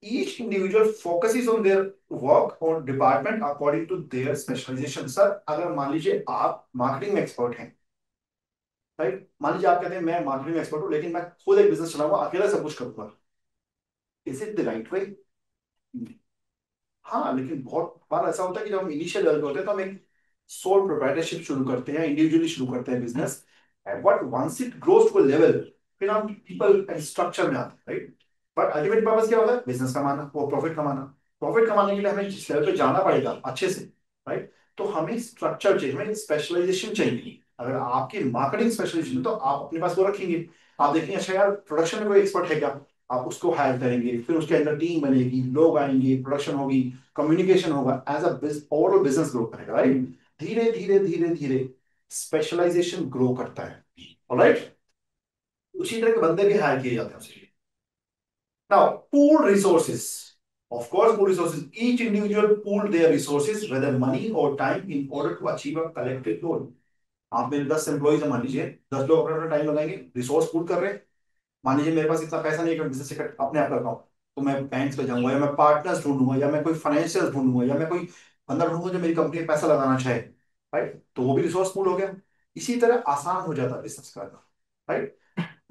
Each individual focuses on their work or department according to their specialization. Sir अगर मान लीजिए आप मार्केटिंग में एक्सपर्ट हैं, राइट? मान लीजिए आप कहते हैं मैं मार्केटिंग में एक्सपर्ट हूं लेकिन मैं खुद एक बिजनेस चलाऊंगा, अकेला सब कुछ करूंगा, is it the right way? हाँ, लेकिन बहुत बार ऐसा होता है कि जब हम इनिशियल लेवल पे होते हैं तो हम एक सोल प्रोप्राइटरशिप शुरू करते हैं, इंडिविजुअली शुरू करते हैं business, and what once it grows to a level फिर हम पीपल एंड स्ट्रक्चर में आते हैं, राइट? बट अल्टीमेट पर्पस क्या होता है? बिजनेस कमाना, वो प्रॉफिट कमाना। प्रॉफिट कमाने के लिए हमें जिस लेवल पे जाना पड़ेगा अच्छे से, राइट? तो हमें स्ट्रक्चर चाहिए, हमें स्पेशलाइजेशन चाहिए। अगर आपकी मार्केटिंग स्पेशलाइजेशन है तो आप अपने पास वो रखेंगे, आप देखेंगे अच्छा यार प्रोडक्शन में कोई एक्सपर्ट है क्या, आप उसको हायर करेंगे, फिर उसके अंदर टीम बनेगी, लोग आएंगे, प्रोडक्शन होगी, कम्युनिकेशन होगा, as a overall business grow करेगा, राइट? धीरे धीरे धीरे धीरे स्पेशलाइजेशन ग्रो करता है, ऑलराइट? उसी तरह के बंदे भी हायर किए जाते हैं उसके लिए। Now pool resources, of course pool resources, each individual pool their resources whether money or time in order to achieve a collective goal। आप मेरे 10 एम्प्लॉइज, मान लीजिए 10 लोग अपना टाइम लगाएंगे, रिसोर्स पूल कर रहे हैं। मान लीजिए मेरे पास इतना पैसा नहीं है कि बिजनेस अपने आप कर पाऊँ, तो मैं बैंक पे जाऊंगा, या मैं पार्टनर्स ढूंढूंगा, या मैं कोई फाइनेंशियल ढूंढूंगा, या मैं कोई बंदा ढूंढूंगा जो मेरी कंपनी में पैसा लगाना चाहे, राइट? तो वो भी रिसोर्स पूल हो गया। इसी तरह आसान हो जाता है बिजनेस करना, राइट?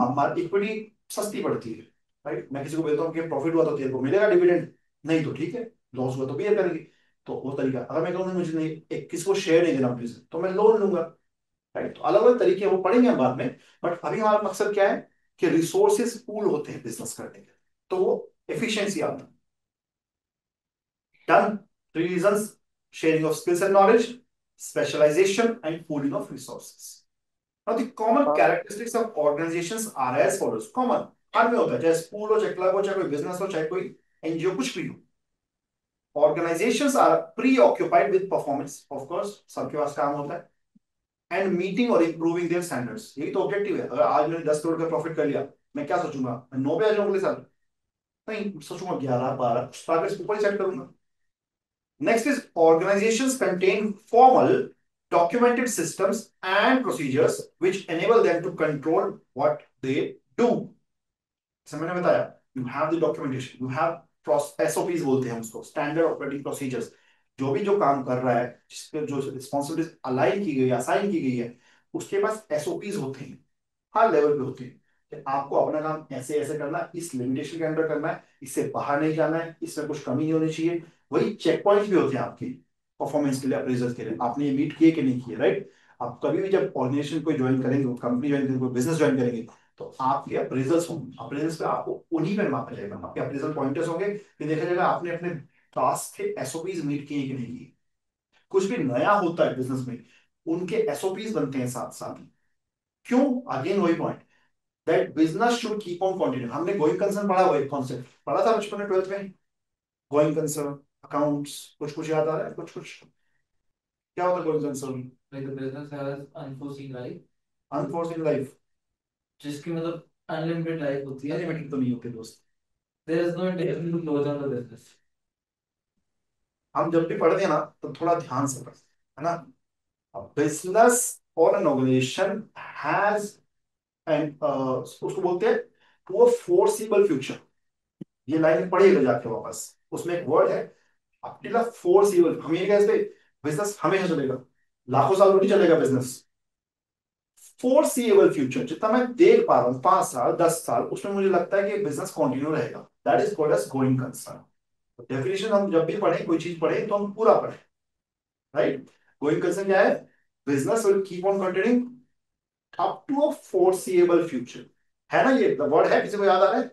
हमारी इक्विटी सस्ती पड़ती है, राइट? मैं किसी को बोलता हूँ कि प्रॉफिट हुआ तो तेरे को मिलेगा डिविडेंड, नहीं तो ठीक है, लॉस हुआ तो बेयर करेंगे। तो वो तरीका, अगर मैं कहूँ मुझे नहीं एक किसी को शेयर नहीं देना बिजनेस, तो मैं लोन लूंगा, राइट? तो अलग अलग तरीके वो पढ़ेंगे हम बाद में, बट अभी हमारा मकसद क्या है कि रिसोर्सेज पूल होते हैं बिजनेस करने के, तो वो एफिशिएंसी आता है। Done? Three reasons: sharing of skills and knowledge, specialisation and pooling of resources. Now the common characteristics of organizations are as follows. Common हर में होता है, चाहे स्कूल हो, चाहे क्लब हो, चाहे कोई बिजनेस हो, चाहे कोई एनजीओ, कुछ भी हो। Organizations are preoccupied with performance, of course सबके पास काम होता है, एंड मीटिंग और इंप्रूविंग देयर स्टैंडर्ड्स, यही तो ऑब्जेक्टिव है। अगर आज मैंने 10 करोड़ का प्रॉफिट कर लिया, मैं क्या सोचूंगा? मैं 9 पे आ जाऊंगा अगले साल? नहीं, सोचूंगा 11 12, टारगेट्स ऊपर ही सेट करूंगा। Next is organisations contain formal documented systems and procedures which enable them to control what they do। जैसे मैंने बताया, you have the documentation, you have SOPs बोलते हैं उसको, स्टैंडर्ड ऑपरेटिंग प्रोसीजर्स। जो काम कर रहा है, जिस पे जो रिस्पॉन्सिबिलिटी अलाइन की गई है, असाइन की गई है, उसके पास एसओपीज होते हैं, हर लेवल पे होते हैं कि आपको अपना काम ऐसे ऐसे करना है, इस लिमिटेशन के अंदर करना है, इससे बाहर नहीं जाना है, इसमें कुछ कमी नहीं होनी चाहिए। वही चेक पॉइंट्स भी होते हैं आपके परफॉर्मेंस के लिए, अप्रेजल के लिए, आपने ये मीट किए कि नहीं किए, राइट। आप कभी भी जब ऑर्गेनाइजेशन को ज्वाइन करेंगे, कंपनी ज्वाइन करेंगे, बिजनेस ज्वाइन करेंगे, तो आपके अप्रेजल्स होंगे, अप्रेजल्स पे आपको उन्हीं पर मापा जाएगा, आपके अप्रेजल पॉइंटर्स होंगे, फिर देखा जाएगा आपने अपने टास्क के एसओपीज मीट किए कि नहीं किए। कुछ भी नया होता है बिजनेस में, उनके एसओपीज बनते हैं साथ साथ। क्यों? अगेन वही point, that business should keep on continue. हमने गोइंग कंसर्न पढ़ा हुआ, एक कॉन्सेप्ट पढ़ा था बचपन में 12th में, गोइंग कंसर्न, अकाउंट्स, कुछ कुछ याद आ रहा है, कुछ कुछ। क्या होता है going concern? Like the business has unforeseen life, enforcing life. जिसकी मतलब अनलिमिटेड लाइफ होती है। अनलिमिटेड तो नहीं होते दोस्त, there is no intention to close down the business. हम जब भी पढ़ते हैं ना तो थोड़ा ध्यान से पढ़ते हैं, है ना। बिजनेस और एन ऑर्गेनाइजेशन हैज एंड उसको बोलते हैं टू अ फोर्सिबल फ्यूचर। ये लाइन पढ़िएगा जाके वापस, उसमें एक वर्ड है अप फोर्सिबल। हम ये कहते हैं बिजनेस हमेशा चलेगा, लाखों साल तो नहीं चलेगा बिजनेस। फोर्सिबल फ्यूचर, जितना मैं देख पा रहा हूँ, 5 साल 10 साल, उसमें मुझे लगता है कि बिजनेस कंटिन्यू रहेगा, that is called as going concern. Definition हम जब भी पढ़े, कोई चीज पढ़े, तो हम पूरा पढ़े, राइट। गोइंग कंसर्न क्या है? Business will keep on continuing up to a foreseeable future. है ना, ये वर्ड है, किसी को याद आ रहा है?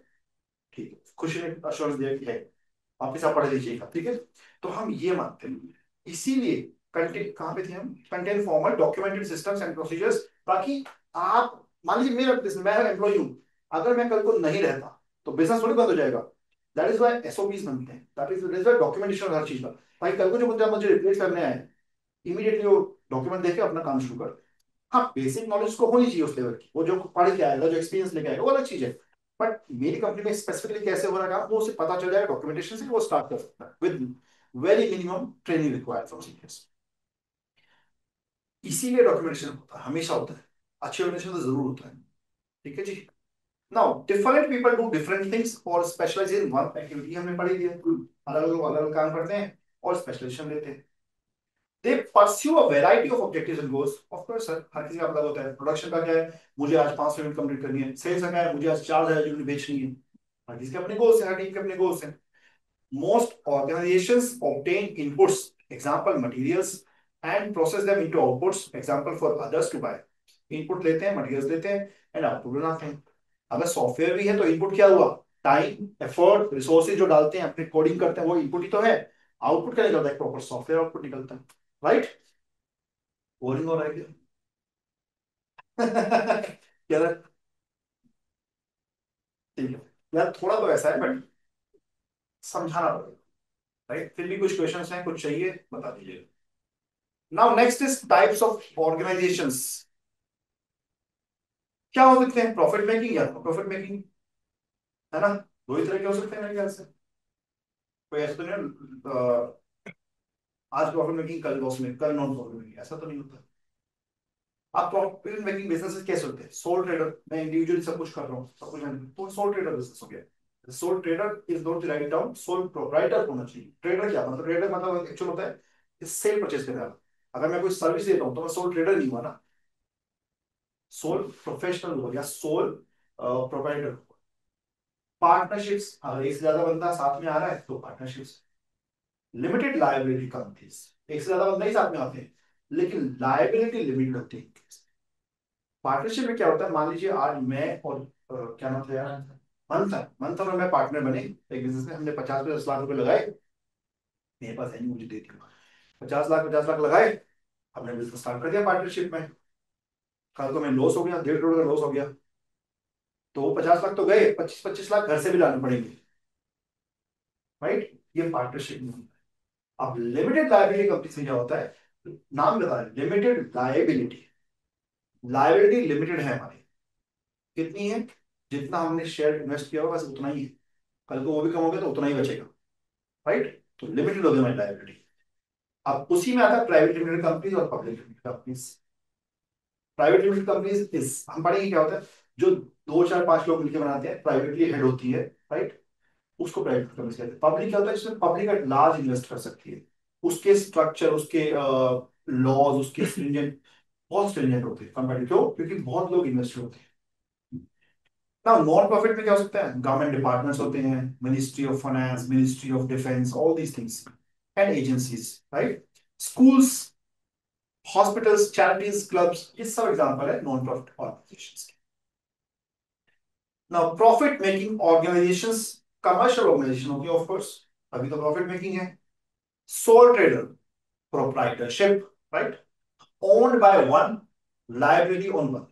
ठीक है, खुशी ने अश्योरेंस दिया कि है, वापिस आप पढ़ लीजिएगा, ठीक है। तो हम ये मानते हैं, इसीलिए कंटेंट कहाँ पे थे हम, content formal documented systems and procedures, ताकि आप मान लीजिए मेरा बिजनेस, मैं एम्प्लॉय हूँ, अगर मैं कल को नहीं रहता तो बिजनेस थोड़ी बंद हो जाएगा। दैट इज वाई एसओपीज बनते हैं, दैट इज वाई डॉक्यूमेंटेशन हर चीज का, ताकि कल को जो बंदा मुझे रिप्लेस करने आए, इमीडिएटली वो डॉक्यूमेंट देके अपना काम शुरू कर। हाँ, बेसिक नॉलेज को होनी चाहिए उस लेवल की, वो जो पढ़ के आएगा, जो एक्सपीरियंस लेके आएगा, वो अलग चीज है। बट मेरी कंपनी में स्पेसिफिकली कैसे हो रहा है काम, वो उसे पता चल जाएगा डॉक्यूमेंटेशन से, वो स्टार्ट कर सकता है with very minimum training required from seniors. इसीलिए डॉक्यूमेंटेशन होता है, हमेशा होता है, अच्छे ऑर्गेनाइजेशन तो जरूर होता है, ठीक है जी। Now different people do different things और स्पेशलाइज इन वन एक्टिविटी, हमने पढ़ी थी, अलग अलग लोग अलग अलग काम करते हैं और स्पेशलाइजेशन लेते हैं। They pursue a variety of objectives and goals. Of course sir, हर किसी का अलग होता है। प्रोडक्शन का क्या है, मुझे आज 500 यूनिट कंप्लीट करनी है। सेल्स का क्या है, मुझे आज 4000 यूनिट बेचनी है। हर किसी के अपने गोल्स हैं, हर टीम के अपने गोल्स हैं। Most organizations obtain inputs, example materials, and process them into outputs, example for others to buy. Input लेते हैं, materials लेते हैं, and output बनाते हैं। अगर सॉफ्टवेयर भी है तो इनपुट क्या हुआ, टाइम, एफर्ट, रिसोर्सेज जो डालते हैं, अपने कोडिंग करते हैं, वो इनपुट ही तो है। आउटपुट क्या निकलता है, प्रॉपर सॉफ्टवेयर आउटपुट निकलता है, राइट। बोरिंग हो रहा है क्या? क्या रहा है? ठीक है यार, थोड़ा तो ऐसा है बट समझाना पड़ेगा, राइट। फिर भी कुछ क्वेश्चंस हैं, कुछ चाहिए बता दीजिए। Now next is types of organisations. क्या हो सकते हैं, प्रॉफिट मेकिंग या प्रॉफिट मेकिंग, है ना। दो ही तरह के हो सकते हैं मेरे ख्याल से। कोई ऐसा तो नहीं आज प्रॉफिट मेकिंग कल लॉस मेकिंग, कल नॉन प्रॉफिट मेकिंग, ऐसा तो नहीं होता। आप प्रॉफिट मेकिंग बिजनेस कैसे होते हैं? सोल ट्रेडर, मैं इंडिविजुअली सब कुछ कर रहा हूँ, सब कुछ तो सोल ट्रेडर बिजनेस हो गया। Soul trader is not write down, sole proprietor होना चाहिए। ट्रेडर क्या मतलब, ट्रेडर मतलब एक्चुअल होता है सेल परचेज करने वाला। अगर मैं कोई सर्विस देता हूँ तो मैं सोल ट्रेडर नहीं हुआ ना, सोल प्रोफेशनल हो गया, सोल प्रोप्राइटर। पार्टनरशिप्स, अगर एक से ज्यादा बंदा साथ में आ रहा है तो पार्टनरशिप्स। लिमिटेड लायबिलिटी कंपनीज, एक से ज्यादा बंदा ही साथ में आते हैं लेकिन लायबिलिटी लिमिटेड होती है। पार्टनरशिप में क्या होता है, मान लीजिए आज मैं और क्या नाम था यार, मंथन, मंथन और मैं पार्टनर बने एक बिजनेस में, हमने 50-50 लाख रुपए लगाए, मेरे पास है नहीं, मुझे दे दिया, 50 लाख लगाए, हमने बिजनेस स्टार्ट कर दिया पार्टनरशिप में। कल को मैं लॉस हो गया, 1.5 करोड़ का लॉस हो गया, तो 50 लाख तो गए, 25-25 लाख घर से भी लाने पड़ेंगे, राइट। ये पार्टनरशिप में होता है। अब लिमिटेड लायबिलिटी कंपनी से क्या होता है, नाम बता रहे लिमिटेड लायबिलिटी, लायबिलिटी लिमिटेड है हमारी, कितनी है, जितना हमने शेयर इन्वेस्ट किया होगा बस उतना ही है, कल को वो भी कम हो गया तो उतना ही बचेगा, राइट। तो लिमिटेड हो गया हमारी लायबिलिटी। अब उसी में आता है प्राइवेट लिमिटेड कंपनीज और public limited companies. Private limited companies इस हम पढ़ेंगे क्या होता है, जो 2 4 5 लोग मिलकर बनाते हैं, प्राइवेटली हेड होती है, राइट। उसको प्राइवेट कंपनी कहते हैं। पब्लिक क्या होता है, जिसमें पब्लिक एट लार्ज इन्वेस्ट कर सकती है, उसके स्ट्रक्चर, उसके लॉज, उसके स्ट्रिंजेंट, बहुत स्ट्रिंजेंट होते हैं कंपेयर, क्यों? क्योंकि बहुत लोग इन्वेस्ट होते हैं ना। नॉन प्रॉफिट में क्या हो सकता है, गवर्नमेंट डिपार्टमेंट्स होते हैं, ministry of finance, ministry of defence, all these things and agencies, right? Schools, hospitals, charities, clubs, ये सब एग्जांपल है नॉन प्रॉफिट ऑर्गेनाइजेशंस के। Now profit making organisations commercial organisation होगी ऑफ कोर्स, अभी तो प्रॉफिट मेकिंग है। Sole trader, proprietorship, right? Owned by one, liability on one,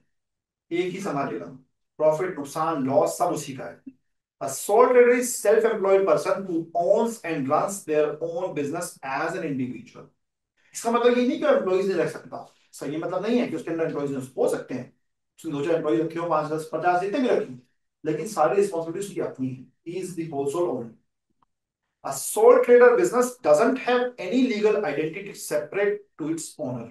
एक ही संभालेगा, प्रॉफिट, नुकसान, लॉस सब उसी का है। A sole trader is self-employed person who owns and runs their own business as an individual. इसका मतलब ये नहीं कि एम्प्लॉइज नहीं रख सकता, सही ये मतलब नहीं है कि उसके अंदर एम्प्लॉइज हो सकते हैं, उसने दो चार एम्प्लॉइज रखे हो, 5 10 50 जितने भी रखी, लेकिन सारी रिस्पॉन्सिबिलिटी उसकी अपनी है। He is the whole sole owner. A sole trader business doesn't have any legal identity separate to its owner.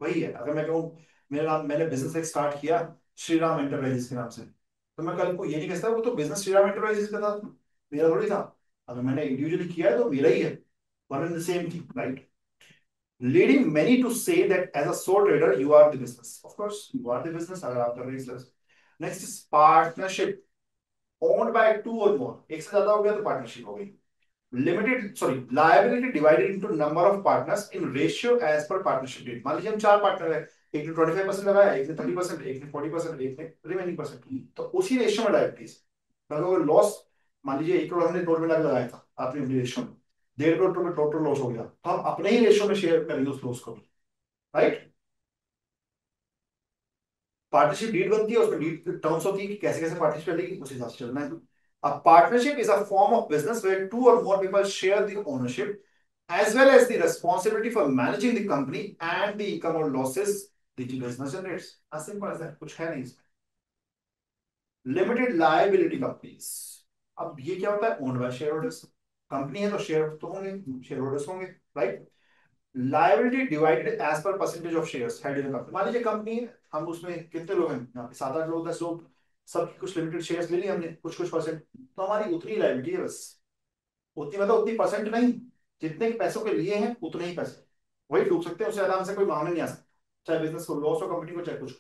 वही है, अगर मैं कहूँ मेरा नाम, मैंने बिजनेस एक स्टार्ट किया श्री राम एंटरप्राइजेस के नाम से, तो मैं कल को ये नहीं कहता वो तो बिजनेस श्री राम एंटरप्राइजेस का था, मेरा थोड़ी था। अगर मैंने इंडिविजुअली किया है तो मेरा ही है, one and the same thing, right? Leading many to say that as a sole trader you are the business. Of course you are the business अगर आप कर रहे हैं। Next is partnership, owned by two or more, एक से ज्यादा हो गया तो पार्टनरशिप हो गई। Limited, sorry, liability divided into number of partners in ratio as per partnership deed. मान लीजिए हम 4 पार्टनर है, एक ने 25% लगाया, एक ने 30%, एक ने 40%, एक ने रिमेनिंग परसेंट, तो उसी रेशियो में लायबिलिटीज। अगर लॉस, मान लीजिए 1 करोड़ हमने टोटल मिला के लगाया था आपने अपनी रेशियो में, 1.5 करोड़ में टोटल लॉस हो गया, तो हम अपने ही रेशियो में शेयर करेंगे उस लॉस को, राइट? पार्टनरशिप डीड बनती है, उसमें डीड टर्म्स होती है कि कैसे कैसे पार्टनरशिप चलेगी, उस हिसाब से चलना है। A partnership is a form of business where 2 or more people share the ownership as well as the responsibility for managing the company and the income or losses the business generates. As simple as that, कुछ है नहीं इसमें। Limited liability companies, अब ये क्या होता है, owned by shareholders, company है तो शेयर तो होंगे, शेयर होल्डर्स होंगे, right? Liability divided as per percentage of shares held in company. मान लीजिए कंपनी है, हम उसमें कितने लोग हैं यहाँ पे, 7 8 लोग, 10 लोग, सब कुछ लिमिटेड शेयर्स ले लिए हमने, कुछ कुछ परसेंट, तो हमारी उतनी लायबिलिटी है बस, उतनी मतलब उतनी परसेंट नहीं, जितने पैसों के लिए हैं उतने ही पैसे, वही डूब सकते हैं, उससे आराम से कोई मांगने नहीं आ सकता, चाहे बिजनेस को लॉस हो, कंपनी को, चाहे कुछ।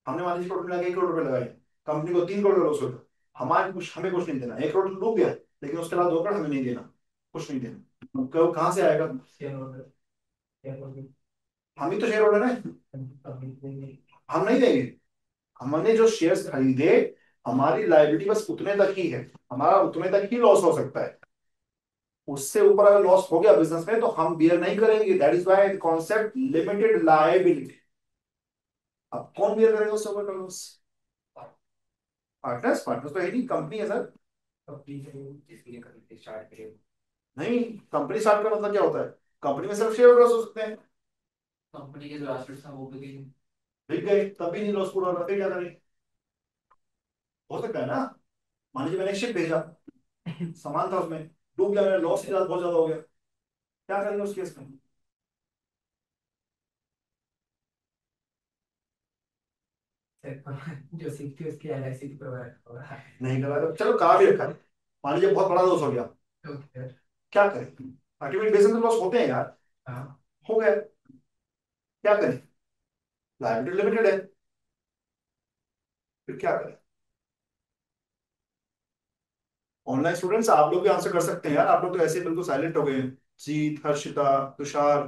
हमने मान लीजिए टोटल लगा 1 करोड़ रुपए लगाए, कंपनी को 3 करोड़ लॉस होगा, हमारे कुछ, हमें कुछ नहीं देना, 1 करोड़ तो डूब गया, लेकिन उसके बाद 2 करोड़ हमें नहीं देना, कुछ नहीं देना, कहाँ से आएगा? हम ही तो शेयर होल्डर है, हम नहीं देंगे। हमने जो शेयर्स खरीदे, हमारी लायबिलिटी बस उतने तक ही है, हमारा उतने तक ही लॉस हो सकता है, उससे ऊपर अगर लॉस हो गया बिजनेस में तो हम बियर नहीं करेंगे। That is why concept limited liability. अब कौन बियर करेगा उससे ऊपर का लॉस? पार्टनर्स, पार्टनर्स तो है नहीं, कंपनी है सर। नहीं, कंपनी स्टार्ट का मतलब क्या होता है, कंपनी में सिर्फ शेयर होल्डर्स हो सकते हैं, कंपनी के जो एसेट्स हैं वो भी बिक गए तब भी नहीं लॉस पूरा हो रहा, फिर क्या करें? हो सकता है ना, मान लीजिए मैंने शिप भेजा, सामान था उसमें, डूब गया, मेरा लॉस ही बहुत ज्यादा हो गया, क्या करेंगे उस केस में? जो सीखती है उसकी एलआईसी की प्रोवाइड होगा। नहीं करा तो चलो, कहा भी रखा है, मान लीजिए बहुत बड़ा लॉस हो गया, तो फिर क्या करें? अल्टीमेट बिजनेस में लॉस होते हैं यार, हाँ, हो गया, क्या करें? लायबिलिटी लिमिटेड है, फिर क्या करें? ऑनलाइन स्टूडेंट्स आप लोग भी आंसर कर सकते हैं यार, आप लोग तो ऐसे बिल्कुल साइलेंट हो गए हैं। जीत, हर्षिता, तुषार,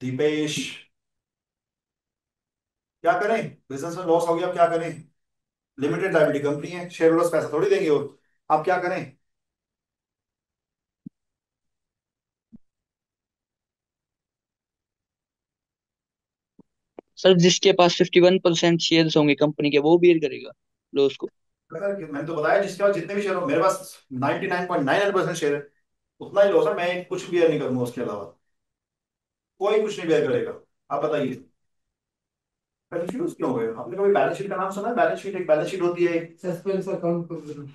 दीपेश, क्या करें? बिजनेस में लॉस हो गया, अब क्या करें? लिमिटेड लायबिलिटी कंपनी है, शेयर होल्डर्स पैसा थोड़ी देंगे, और आप क्या करें? सर जिसके पास 51% शेयर्स होंगे कंपनी के वो बियर करेगा लॉस को। मैंने तो बताया, जिसके पास जितने भी शेयर हो, मेरे पास 99.99% शेयर है, उतना ही लॉस है, मैं कुछ बियर नहीं करूंगा, उसके अलावा कोई कुछ नहीं बियर करेगा। आप बताइए, कंफ्यूज क्यों हो गए? आपने कभी बैलेंस शीट का नाम सुना है? बैलेंस शीट, एक बैलेंस शीट होती है, सस्पेंस अकाउंट को करो।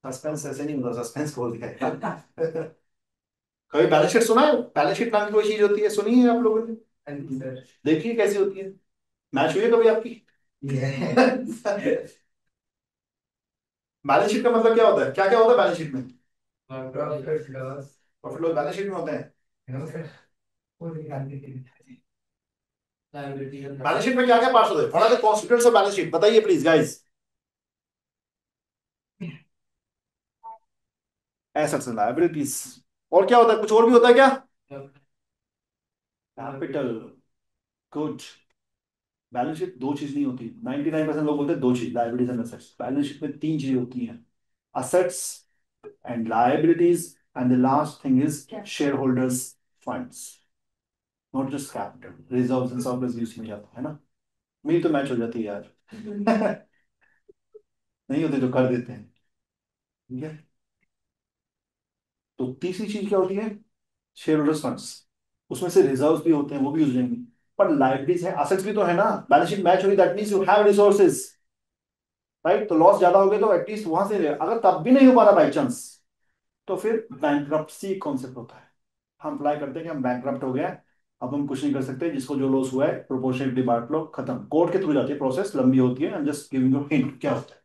सस्पेंस ऐसे नहीं होता, सस्पेंस खोल दिया है। कभी बैलेंस शीट सुना है? बैलेंस शीट नाम की कोई चीज होती है, सुनी है आप लोगों ने? हाँ जी सर। देखिए कैसी होती है, मैच हुई है कभी आपकी? ये बैलेंस शीट का मतलब क्या होता है, क्या क्या होता है बैलेंस शीट में? Profit loss. Profit loss balance sheet में होते हैं। नो सर, वो निकालने के लिए। लाइबिलिटी बैलेंस शीट में क्या क्या पार्ट्स होते हैं? What are the constituents of balance sheet, बताइए please guys. Assets and liabilities. और क्या होता है, कुछ और भी होता है क्या? कैपिटल। गुड। बैलेंस शीट दो चीज नहीं होती, 99% लोग बोलते हैं दो चीज, liabilities and assets. Balance sheet में तीन चीजें होती हैं, assets and liabilities, and the last thing is shareholders funds, not just capital, reserves and surplus use में जाता है ना। मेरी तो मैच हो जाती है यार। नहीं होती तो कर देते हैं, ठीक है। तो तीसरी चीज क्या होती है? Share holders funds. उसमें से रिजर्व्स भी होते हैं, वो भी यूज जाएंगे। पर लाइबिलिटीज है, असेट्स भी तो है ना। बैलेंस शीट मैच हो रही, that means you have resources, right. तो लॉस ज्यादा हो गया तो एटलीस्ट वहां से अगर तब भी नहीं हो पा रहा बाई चांस, तो फिर बैंक्रप्सी कॉन्सेप्ट होता है। हम अप्लाई करते हैं कि हम बैंकरप्ट हो गए हैं, अब हम कुछ नहीं कर सकते, जिसको जो लॉस हुआ है प्रोपोर्शनेटली बांट लो, खत्म। कोर्ट के थ्रू जाती है प्रोसेस, लंबी होती है। I am just giving you hint क्या होता है।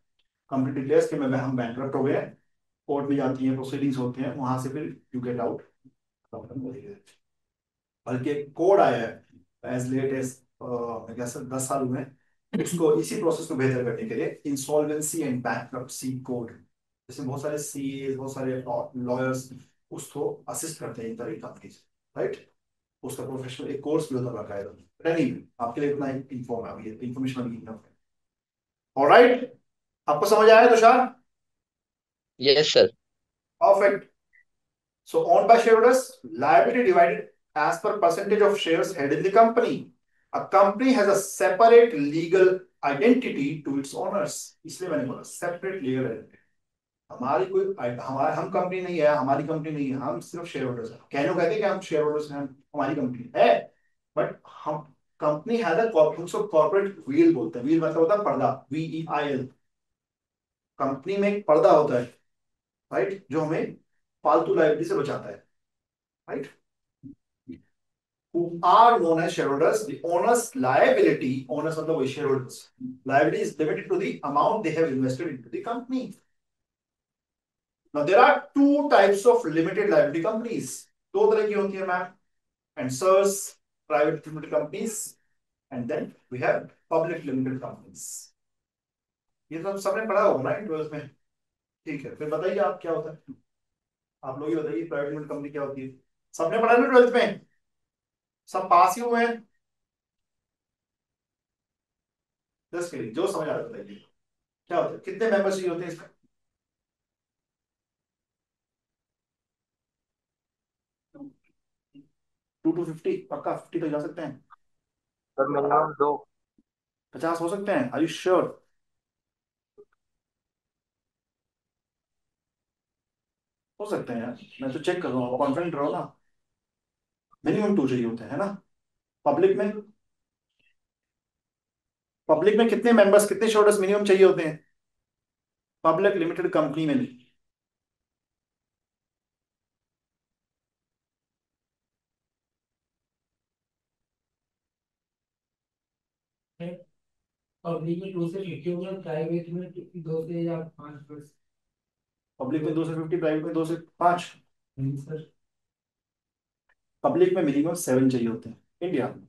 कंप्लीट डिक्लेयर्स कि मैं हम बैंकरप्ट हो गए हैं, कोर्ट में जाती है, प्रोसीडिंग्स होते हैं, वहां से फिर यू गेट आउट। बल्कि एक कोड आया है एज लेट एज कैसे 10 साल हुए हैं, उसको इसी प्रोसेस को बेहतर करने के लिए इंसॉल्वेंसी एंड बैंकरप्सी कोड। जैसे बहुत सारे सीए, बहुत सारे लॉयर्स उसको असिस्ट करते हैं इन तरह की कंपनीज, राइट। उसका प्रोफेशनल एक कोर्स भी होता है बाकायदा। नहीं, आपके लिए इतना इन्फॉर्म है, अभी इन्फॉर्मेशन अभी इतना है। ऑलराइट, आपको समझ आया Tushar? Yes sir. Perfect. So owned by shareholders, liability divided as per percentage of shares held in the company. A company has a separate legal identity to its owners. इसलिए मैंने बोला separate legal identity। हमारी कोई हमारा हम company नहीं है, हमारी कंपनी नहीं है, हम सिर्फ शेयर होल्डर्स हैं। कहने को कहते हैं कि हम शेयर होल्डर्स हैं, हमारी कंपनी है, बट हम company has a corporate wheel बोलते हैं। व्हील मतलब होता है पर्दा, VEIL। कंपनी में एक पर्दा होता है, राइट, जो हमें फालतू लाइबिलिटी से बचाता है, right. Who are known as shareholders. The owner's liability, owners मतलब वही shareholders, liability is limited to the amount they have invested into the company. Now there are two types of limited liability companies. दो तरह की होती है ma'am, and sirs, private limited companies, and then we have public limited companies. ये तो सबने पढ़ा होगा ना 12th में, ठीक है। फिर बताइए आप क्या होता है, आप लोग ही बताइए प्राइवेट लिमिटेड कंपनी क्या होती है। सबने पढ़ा ना 12th में, सब पास ही हुए हैं। जस्ट किdding, जो समझ आ रहा है बताइए क्या होता है, कितने मेंबर्स चाहिए होते हैं इसमें? 2 to 50 पक्का, 50 तक जा सकते हैं? सर मिनिमम दो। 50 हो सकते हैं? Are you sure? हो सकते हैं यार, मैं तो चेक कर रहा हूँ, कॉन्फिडेंट रहो ना। मिनिमम 2 चाहिए होते हैं, है ना। पब्लिक में, पब्लिक में कितने मेंबर्स, कितने शेयरहोल्डर्स मिनिमम चाहिए होते हैं पब्लिक लिमिटेड कंपनी में? पब्लिक में 2 से 50 होगा, प्राइवेट में 2 से या 5 वर्ष। पब्लिक में 2 से 50, प्राइवेट में 2 से 5। नहीं सर। पब्लिक में मिनिमम 7 चाहिए होते हैं इंडिया में,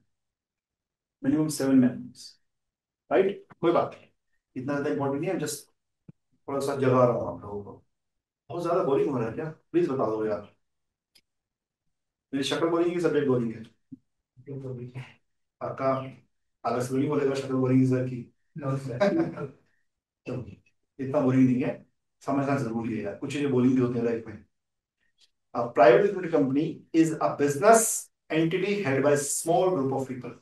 मिनिमम 7 मेंबर्स, राइट। कोई बात नहीं, इतना ज्यादा इंपॉर्टेंट नहीं है, जस्ट थोड़ा सा जगा रहा हूँ आप लोगों को। बहुत ज्यादा बोरिंग हो रहा है क्या, प्लीज बता दो यार। मेरी शक्ल बोरिंग है, सब्जेक्ट बोरिंग है? आपका अगर से नहीं बोलेगा शक्ल बोरिंग सर की। No sir. चलो, इतना बोरिंग नहीं है, समझना जरूरी है यार, कुछ चीजें बोरिंग भी होती है लाइफ में। A private limited company is a business entity held by a small group of people.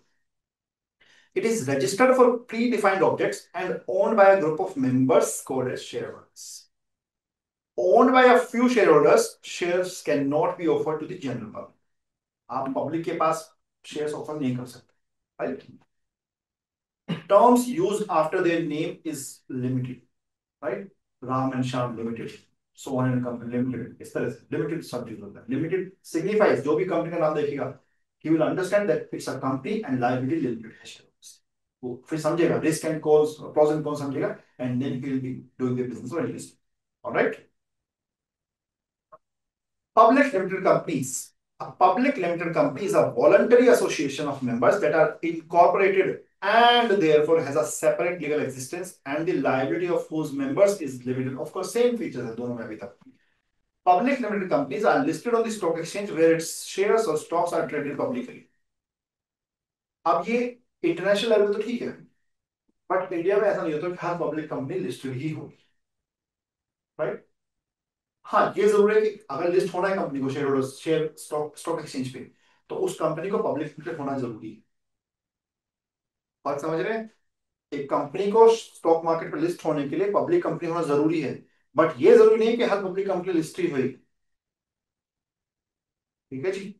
It is registered for predefined objects and owned by a group of members called as shareholders. Owned by a few shareholders, shares cannot be offered to the general public. आप public के पास shares offer नहीं कर सकते, right. Terms used after their name is limited, right? Ram and Shyam Limited, so on and company limited, इस तरह से limited सब चीज होता है। Limited signifies, जो भी कंपनी का नाम देखेगा, he will understand that it's a company and liability limited है shareholders। वो फिर समझेगा risk and cause, pros and cons समझेगा, and then he will be doing the business or investment। Alright. Public limited companies. A public limited company is a voluntary association of members that are incorporated and therefore has a separate legal existence and the liability of whose members is limited. Of course, same features है दोनों में अभी तक. Public limited companies are listed on the stock exchange where its shares or stocks are traded publicly. अब ये international level तो ठीक है, बट इंडिया में ऐसा नहीं होता कि हर पब्लिक कंपनी लिस्टेड ही होगी, राइट? हाँ, ये जरूर है कि अगर लिस्ट होना है कंपनी को, share holders, share stock exchange पे, तो उस कंपनी को पब्लिक लिमिटेड होना जरूरी है। बात समझ रहे हैं? एक कंपनी को स्टॉक मार्केट पर लिस्ट होने के लिए पब्लिक कंपनी होना जरूरी है, बट ये जरूरी नहीं है कि हर पब्लिक कंपनी लिस्ट ही होगी। ठीक है जी,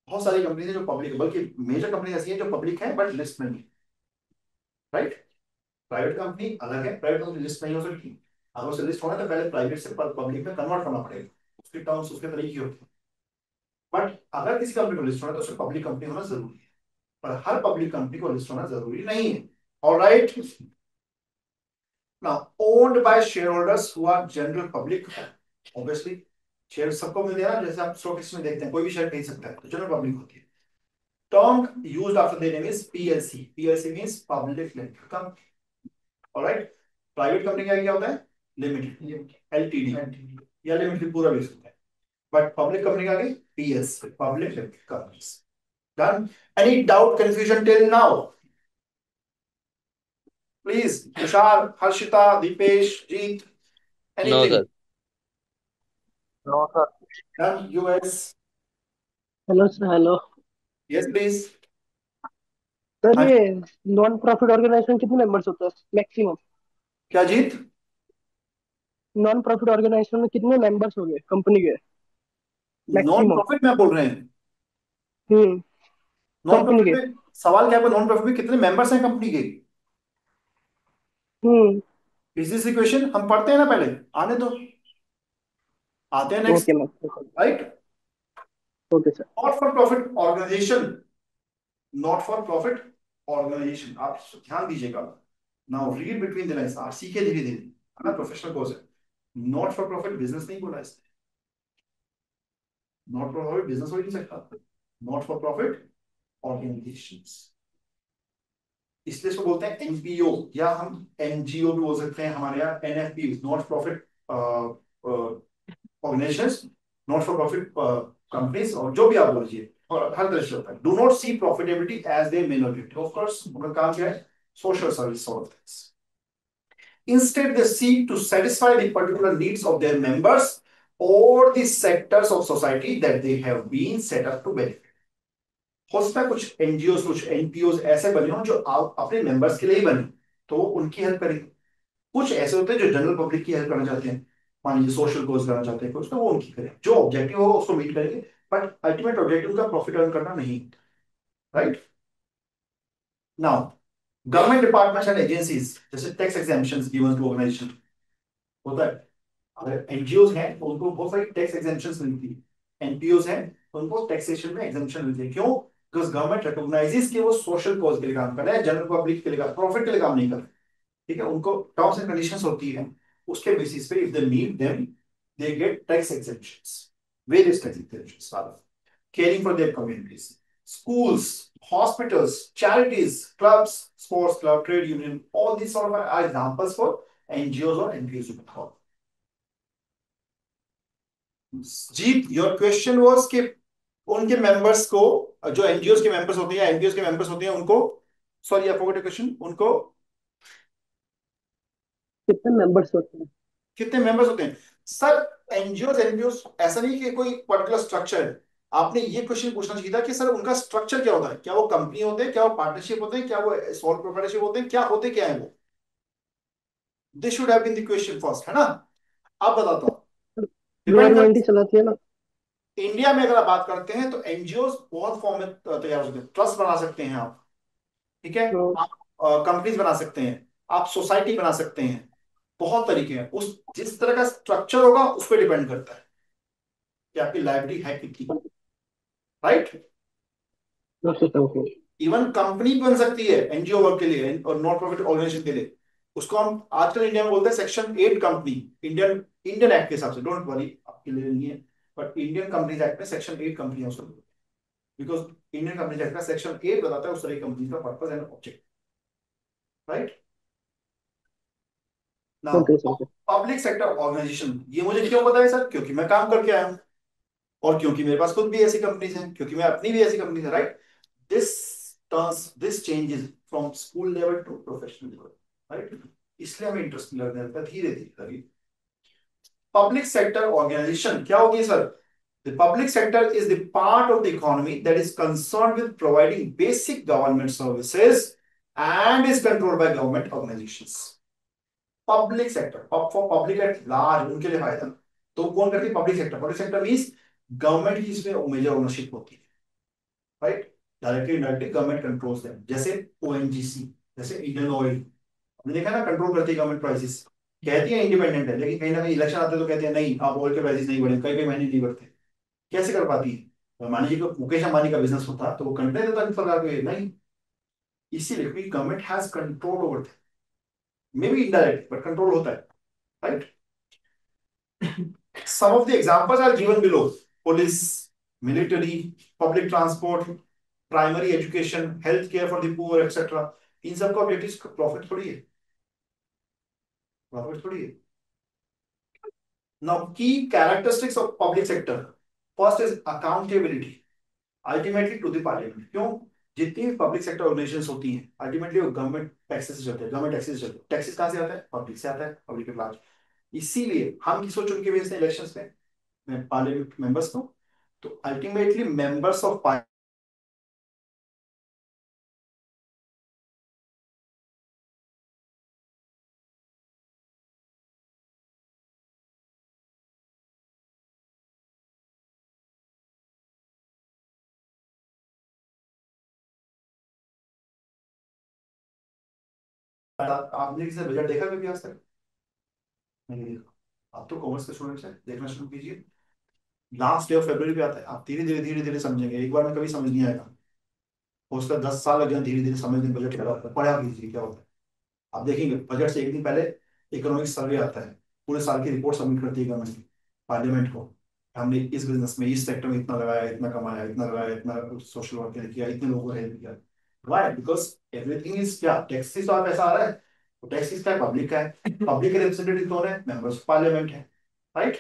बहुत सारी कंपनी है जो पब्लिक, बल्कि मेजर कंपनी ऐसी है जो पब्लिक है बट लिस्ट में नहीं, राइट? प्राइवेट कंपनी अलग है, प्राइवेट कंपनी लिस्ट नहीं हो सकती। अगर उसे लिस्ट होना है तो पहले प्राइवेट से पब्लिक में कन्वर्ट करना पड़ेगा, उसके टर्म्स उसके तरीके होते हैं। बट अगर किसी कंपनी को लिस्ट होना है तो उसे पब्लिक कंपनी होना जरूरी है, पर हर पब्लिक कंपनी को लिस्ट होना जरूरी नहीं है। Alright, now owned by shareholders who are general public, obviously share सबको मिल गया ना, जैसे आप स्टॉक एक्सचेंज में देखते हैं कोई भी शेयर खरीद सकता है, तो जनरल पब्लिक होती है। Term used after the name is PLC, PLC means public limited company. Alright, private company क्या होता है? लिमिटेड, एलटीडी या लिमिटेड पूरा भी सकता है, बट पब्लिक कंपनी का आगे PS, public limited companies. Done? Any doubt, confusion till now? Please, Tushar, Harshita, Deepesh, Jeet, no anything? Sir. No, sir. Done? US? Hello sir. Hello yes please. Sir, ये नॉन प्रॉफिट ऑर्गेनाइजेशन कितने members होते हैं maximum? क्या जीत? Non profit organisation में कितने members हो गए company के नॉन मैक्सिमम? प्रॉफिट में बोल रहे हैं? हम्म नॉन कंपनी प्रॉफिट के। में सवाल क्या है? नॉन प्रॉफिट में कितने मेंबर्स हैं कंपनी के? हम्म इजी सी क्वेश्चन हम पढ़ते हैं ना, पहले आने दो, आते हैं next, okay ma'am. Right? Okay sir. Not for profit organisation, not for profit organisation, आप ध्यान दीजिएगा। Now read between the lines, आप सीखे धीरे धीरे, हमारा प्रोफेशनल कोर्स है। नॉट फॉर प्रॉफिट बिजनेस नहीं बोला इसने, नॉट फॉर प्रॉफिट बिजनेस हो ही नहीं सकता, नॉट फॉर प्रॉफिट ऑर्गेनाइजेशंस, इसलिए इसको बोलते हैं एनपीओ, या हम एनजीओ भी बोल सकते हैं, हमारे यहाँ NFP, not profit organisations, not for profit companies, और जो भी आप बोलिए, और हर तरह से होता है। Do not see profitability as their main objective, of course उनका काम क्या है? Social service sort of things. Instead, they seek to satisfy the particular needs of their members or the sectors of society that they have been set up to benefit. हो सकता है कुछ NGO, कुछ NPO ऐसे बने हो जो आप अपने मेंबर्स के लिए ही बने, तो उनकी हेल्प करेंगे। कुछ ऐसे होते हैं जो जनरल पब्लिक की हेल्प करना चाहते हैं, मान लीजिए सोशल कोज करना चाहते हैं कुछ, तो वो उनकी करें, जो ऑब्जेक्टिव होगा उसको मीट करेंगे, बट अल्टीमेट ऑब्जेक्टिव उनका प्रॉफिट अर्न करना नहीं, right? Now government departments and agencies, जैसे tax exemptions given to organisation होता है। अगर एनजीओ हैं तो उनको बहुत सारी टैक्स एग्जेम्पशंस मिलती है, एनपीओ हैं तो उनको टैक्सेशन में एग्जेम्पशन मिलती है। क्यों? बिकॉज गवर्नमेंट रिकॉग्नाइजेस कि वो सोशल कॉज के लिए काम कर रहे हैं, जनरल पब्लिक के लिए, प्रॉफिट के लिए काम नहीं कर रहे। ठीक है, उनको टर्म्स एंड कंडीशंस होती है, उसके बेसिस पे if they meet them they get tax exemptions, various tax exemptions for caring for their communities. Schools, hospitals, charities, clubs, sports club, trade union, all these sort of are examples for NGOs or NPOs. Jeet, your question was कि उनके members को, जो NGOs के members होते हैं, एनपीओस के members होते हैं, उनको, sorry I forgot your question, उनको कितने मेंबर्स होते हैं? कितने मेंबर्स होते हैं? सर एनजीओस एनपीओस ऐसा नहीं कि कोई पर्टिकुलर स्ट्रक्चर है। आपने ये क्वेश्चन पूछना चाहिए था कि सर उनका स्ट्रक्चर क्या होता है, क्या वो कंपनी होते हैं, क्या वो पार्टनरशिप होते हैं, क्या वो सोल प्रोप्राइटरशिप होते हैं, क्या होते क्या है वो? This should have been the question first, है ना? अब बताता हूँ, डिपेंड गवर्नमेंट ही कर, चलाती है ना। इंडिया में अगर आप बात करते हैं तो एनजीओ बहुत फॉर्म में तैयार हो सकते हैं। ट्रस्ट बना सकते हैं आप, ठीक है, तो आप कंपनीज बना सकते हैं, आप सोसाइटी बना सकते हैं, बहुत तरीके हैं। उस जिस तरह का स्ट्रक्चर होगा उस पर डिपेंड करता है कि आपकी लाइबिलिटी है कितनी, right? Okay okay. Even company बन सकती है एनजीओ वर्क के लिए और नॉन प्रॉफिट ऑर्गेनाइजेशन के लिए, उसको हम आजकल इंडिया में बोलते हैं section 8 company. Indian Indian act के हिसाब से, डोंट वरी आपके लिए नहीं है, बट इंडियन कंपनीज एक्ट में सेक्शन 8 कंपनी उसको, बिकॉज इंडियन कंपनीज एक्ट का सेक्शन 8 बताता है उस तरह की कंपनी का purpose and object, right. Now okay sir. Public sector organisation, ये मुझे क्यों पता है सर? क्योंकि मैं काम करके आया हूँ, और क्योंकि मेरे पास खुद भी ऐसी कंपनीज हैं, क्योंकि मैं अपनी भी ऐसी कंपनीज है, right. This turns this changes from school level to professional level, right. इसलिए हमें इंटरेस्ट लगने लगता है धीरे धीरे। पब्लिक सेक्टर ऑर्गेनाइजेशन क्या होगी sir? The public sector is the part of the economy that is concerned with providing basic government services and is controlled by government organizations. Public sector, for public at large, उनके लिए फायदा। तो कौन करती है? Public sector. Public sector means government की इसमें major ownership होती है, right. Directly indirectly government controls them, जैसे ओएनजीसी, जैसे इंडियन ऑयल। हमने देखा ना, कंट्रोल करती है गवर्नमेंट प्राइसेस, कहती है इंडिपेंडेंट है, लेकिन कहीं ना कहीं इलेक्शन आते तो कहते हैं नहीं, आप ऑयल के प्राइसेस नहीं बढ़े, कई कई महीने नहीं बढ़ते। कैसे कर पाती है? मान लीजिए कि मुकेश अंबानी का बिजनेस होता तो वो कंटेंट देता सरकार को, ये नहीं। इसीलिए government has control over, may be indirect but control होता है, right. Some of the examples are given below: police, military, public transport, primary education, health care for the poor etcetera. इन सबका ऑब्जेक्टिव प्रॉफिट थोड़ी है, profit थोड़ी है। Now की characteristics of public sector, first is accountability ultimately to the parliament. क्यों? जितनी भी पब्लिक सेक्टर ऑर्गेनाइजेशंस होती हैं अल्टीमेटली वो गवर्नमेंट टैक्सेस से चलते हैं, गवर्नमेंट टैक्सेस से चलते हैं। टैक्सेस कहां से आता है? पब्लिक से आता है, पब्लिक के लार्ज। इसीलिए हम किसको चुन के भेजते हैं इलेक्शंस में? पार्लियामेंट मेंबर्स को। तो अल्टीमेटली मेंबर्स ऑफ आपने किसी बजट देखा कभी आज तक? नहीं देखा। आप तो कॉमर्स के स्टूडेंट्स हैं, देखना शुरू कीजिए। लास्ट डे ऑफ फरवरी पे आता है, आप धीरे धीरे समझेंगे। एक बार में कभी समझ नहीं आएगा, हो उसका 10 साल लग जाए धीरे धीरे समझने। बजट क्या होता है पढ़ा कीजिए क्या होता है, आप देखेंगे। बजट से एक दिन पहले इकोनॉमिक सर्वे आता है, पूरे साल की रिपोर्ट सबमिट करती है गवर्नमेंट पार्लियामेंट को। हमने इस बिजनेस में, इस सेक्टर में इतना लगाया, इतना कमाया, इतना लगाया, इतना सोशल वर्क किया, इतने लोगों को हेल्प किया। वाई? बिकॉज एवरीथिंग इज क्या? टैक्सेस तो पैसा आ रहा है, तो टैक्सेस क्या है? पब्लिक का है। पब्लिक के रिप्रेजेंटेटिव कौन है? मेंबर्स ऑफ पार्लियामेंट है, right.